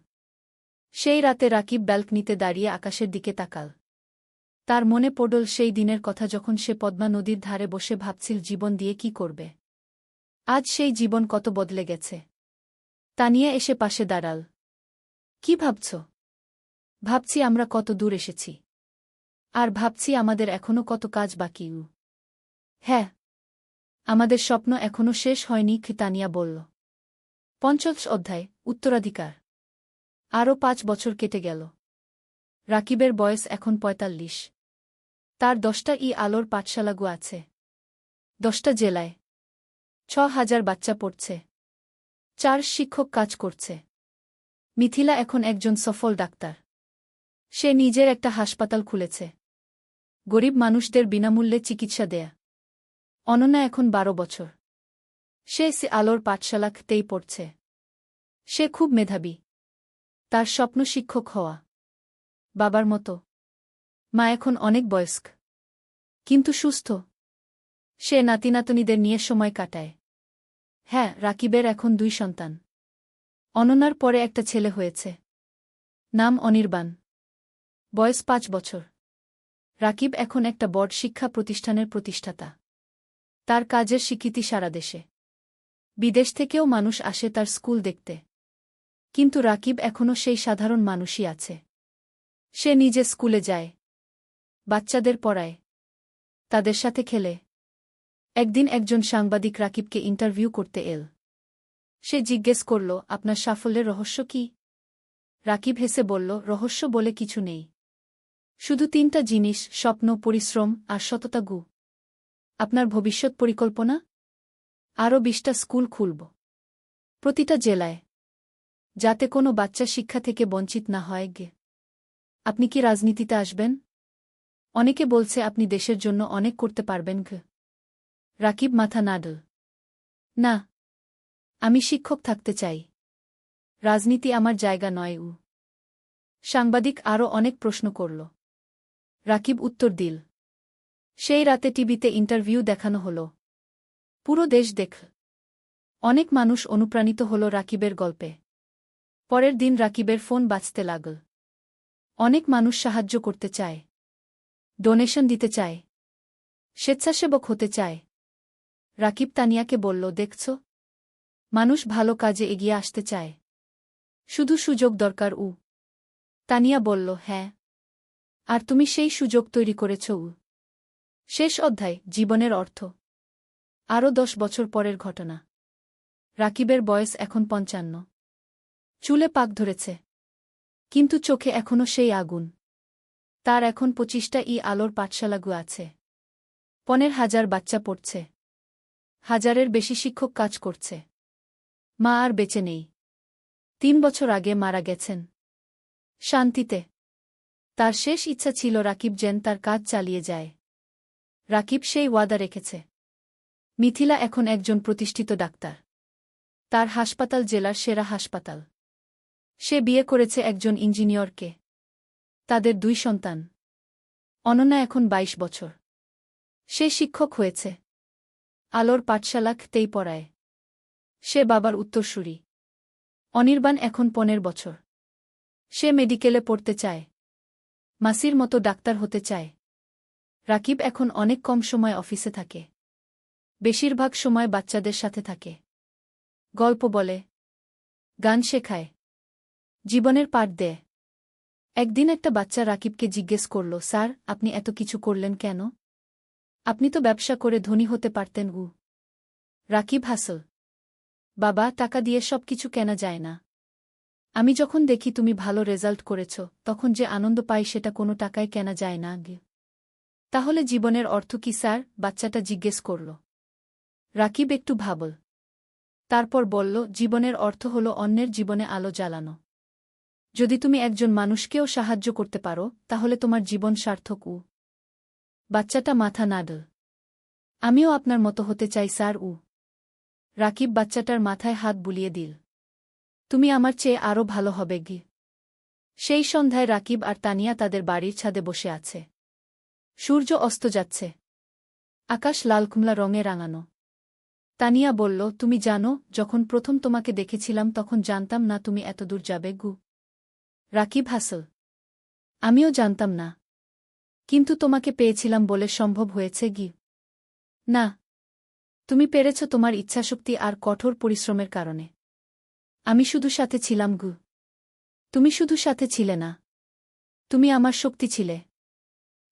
সেই রাতে রাকিব ব্যালকনিতে দাঁড়িয়ে আকাশের দিকে তাকাল। তার মনে পড়ল সেই দিনের কথা যখন সে পদ্মা নদীর ধারে বসে ভাবছিল জীবন দিয়ে কি করবে। আজ সেই জীবন কত বদলে গেছে। তানিয়া এসে পাশে দাঁড়াল। কি ভাবছ? ভাবছি আমরা কত দূর এসেছি। আর ভাবছি আমাদের এখনো কত কাজ বাকি। হ্যাঁ, আমাদের স্বপ্ন এখনো শেষ হয়নি, তানিয়া বলল। 50 অধ্যায়, উত্তরাধিকার। আরও 5 বছর কেটে গেল। রাকিবের বয়স এখন 45। তার 10টা আলোর পাঠশালাগু আছে। 10টা জেলায়। 6000 বাচ্চা পড়ছে। 4 শিক্ষক কাজ করছে। মিথিলা এখন একজন সফল ডাক্তার। সে নিজের একটা হাসপাতাল খুলেছে। গরিব মানুষদের বিনামূল্যে চিকিৎসা দেয়া। অনন্যা এখন 12 বছর। সে আলোর পাঠশালাতেই পড়ছে। সে খুব মেধাবী। তার স্বপ্ন শিক্ষক হওয়া। বাবার মতো। মা এখন অনেক বয়স্ক, কিন্তু সুস্থ। সে নাতিনাতনীদের নিয়ে সময় কাটায়। হ্যাঁ, রাকিবের এখন 2 সন্তান। অনন্যার পরে একটা ছেলে হয়েছে। নাম অনির্বাণ। বয়স 5 বছর। রাকিব এখন একটা বড় শিক্ষা প্রতিষ্ঠানের প্রতিষ্ঠাতা। তার কাজের স্বীকৃতি সারা দেশে। বিদেশ থেকেও মানুষ আসে তার স্কুল দেখতে। কিন্তু রাকিব এখনও সেই সাধারণ মানুষই আছে। সে নিজে স্কুলে যায়। বাচ্চাদের পড়ায়। তাদের সাথে খেলে। একদিন একজন সাংবাদিক রাকিবকে ইন্টারভিউ করতে এল। সে জিজ্ঞেস করল, আপনার সাফল্যের রহস্য কি? রাকিব হেসে বলল, রহস্য বলে কিছু নেই। শুধু 3টা জিনিস, স্বপ্ন, পরিশ্রম আর সততা। আপনার ভবিষ্যৎ পরিকল্পনা? আরও 20টা স্কুল খুলব, প্রতিটা জেলায়, যাতে কোনো বাচ্চা শিক্ষা থেকে বঞ্চিত না হয়। আপনি কি রাজনীতিতে আসবেন? অনেকে বলছে আপনি দেশের জন্য অনেক করতে পারবেন। রাকিব মাথা নাড়ল। না, আমি শিক্ষক থাকতে চাই। রাজনীতি আমার জায়গা নয়। সাংবাদিক আরও অনেক প্রশ্ন করল। রাকিব উত্তর দিল। সেই রাতে টিভিতে ইন্টারভিউ দেখানো হল। পুরো দেশ দেখল। অনেক মানুষ অনুপ্রাণিত হল রাকিবের গল্পে। পরের দিন রাকিবের ফোন বাজতে লাগল। অনেক মানুষ সাহায্য করতে চায়, ডোনেশন দিতে চায়, স্বেচ্ছাসেবক হতে চায়। রাকিব তানিয়াকে বলল, দেখছ, মানুষ ভালো কাজে এগিয়ে আসতে চায়, শুধু সুযোগ দরকার। তানিয়া বলল, হ্যাঁ, আর তুমি সেই সুযোগ তৈরি করেছ। শেষ অধ্যায়, জীবনের অর্থ। আরও 10 বছর পরের ঘটনা। রাকিবের বয়স এখন 55। চুলে পাক ধরেছে, কিন্তু চোখে এখনও সেই আগুন। তার এখন 25টা আলোর পাঠশালাগু আছে। 15,000 বাচ্চা পড়ছে, 1000-এর বেশি শিক্ষক কাজ করছে। মা আর বেঁচে নেই, 3 বছর আগে মারা গেছেন। শান্তিতে। তার শেষ ইচ্ছা ছিল রাকিব যেন তার কাজ চালিয়ে যায়। রাকিব সেই ওয়াদা রেখেছে। মিথিলা এখন একজন প্রতিষ্ঠিত ডাক্তার। তার হাসপাতাল জেলার সেরা হাসপাতাল। সে বিয়ে করেছে একজন ইঞ্জিনিয়রকে। তাদের 2 সন্তান। অনন্যা এখন 22 বছর। সে শিক্ষক হয়েছে, আলোর পাঠশালাতেই পড়ায়। সে বাবার উত্তরসূরি। অনির্বাণ এখন 15 বছর। সে মেডিকেলে পড়তে চায়, মাসির মতো ডাক্তার হতে চায়। রাকিব এখন অনেক কম সময় অফিসে থাকে, বেশিরভাগ সময় বাচ্চাদের সাথে থাকে, গল্প বলে, গান শেখায়, জীবনের পাঠ দেয়। একদিন একটা বাচ্চা রাকিবকে জিজ্ঞেস করল, স্যার, আপনি এত কিছু করলেন কেন? আপনি তো ব্যবসা করে ধনী হতে পারতেন। রাকিব হাসল। বাবা, টাকা দিয়ে সব কিছু কেনা যায় না। আমি যখন দেখি তুমি ভালো রেজাল্ট করেছ, তখন যে আনন্দ পাই সেটা কোনো টাকায় কেনা যায় না। তাহলে জীবনের অর্থ কি স্যার? বাচ্চাটা জিজ্ঞেস করল। রাকিব একটু ভাবল। তারপর বলল, জীবনের অর্থ হল অন্যের জীবনে আলো জ্বালানো। যদি তুমি একজন মানুষকেও সাহায্য করতে পারো, তাহলে তোমার জীবন সার্থক। বাচ্চাটা মাথা নাড়ল। আমিও আপনার মতো হতে চাই স্যার। রাকিব বাচ্চাটার মাথায় হাত বুলিয়ে দিল। তুমি আমার চেয়ে আরও ভালো হবে। সেই সন্ধ্যায় রাকিব আর তানিয়া তাদের বাড়ির ছাদে বসে আছে। সূর্য অস্ত যাচ্ছে, আকাশ লাল কুমলা রঙে রাঙানো। তানিয়া বলল, তুমি জানো, যখন প্রথম তোমাকে দেখেছিলাম তখন জানতাম না তুমি এত দূর যাবে। রাকিব হাসল। আমিও জানতাম না, কিন্তু তোমাকে পেয়েছিলাম বলে সম্ভব হয়েছে। না, তুমি পেরেছ তোমার ইচ্ছাশক্তি আর কঠোর পরিশ্রমের কারণে। আমি শুধু সাথে ছিলাম। তুমি শুধু সাথে ছিলে না, তুমি আমার শক্তি ছিলে,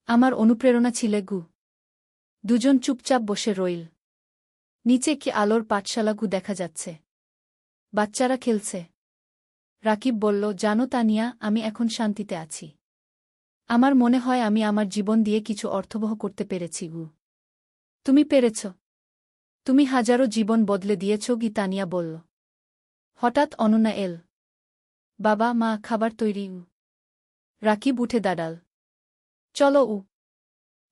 আমার অনুপ্রেরণা ছিলে। দুজন চুপচাপ বসে রইল। নিচে কি আলোর পাঠশালা দেখা যাচ্ছে, বাচ্চারা খেলছে। রাকিব বলল, জানো তানিয়া, আমি এখন শান্তিতে আছি। আমার মনে হয় আমি আমার জীবন দিয়ে কিছু অর্থবহ করতে পেরেছি। তুমি পেরেছ, তুমি হাজারো জীবন বদলে দিয়েছ। তানিয়া বলল। হঠাৎ অনন্যা এল। বাবা, মা, খাবার তৈরি। রাকিব উঠে দাঁড়াল। চলো।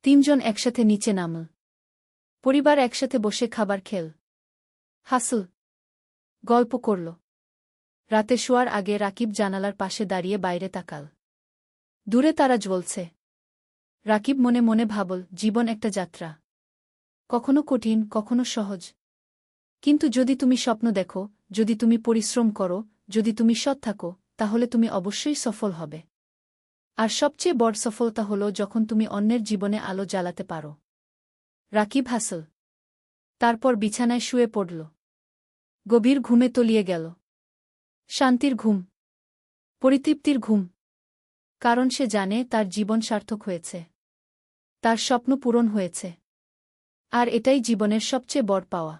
3 জন একসাথে নিচে নামল। পরিবার একসাথে বসে খাবার খেল, হাসল, গল্প করল। রাতে শোয়ার আগে রাকিব জানালার পাশে দাঁড়িয়ে বাইরে তাকাল। দূরে তারা জ্বলছে। রাকিব মনে মনে ভাবল, জীবন একটা যাত্রা, কখনো কঠিন, কখনো সহজ। কিন্তু যদি তুমি স্বপ্ন দেখো, যদি তুমি পরিশ্রম করো, যদি তুমি সৎ থাকো, তাহলে তুমি অবশ্যই সফল হবে। আর সবচেয়ে বড় সফলতা হলো যখন তুমি অন্যের জীবনে আলো জ্বালাতে পারো। রাকিব হাসল। তারপর বিছানায় শুয়ে পড়ল। গভীর ঘুমে তলিয়ে গেল। শান্তির ঘুম, পরিতৃপ্তির ঘুম। কারণ সে জানে তার জীবন সার্থক হয়েছে, তার স্বপ্ন পূরণ হয়েছে। আর এটাই জীবনের সবচেয়ে বড় পাওয়া।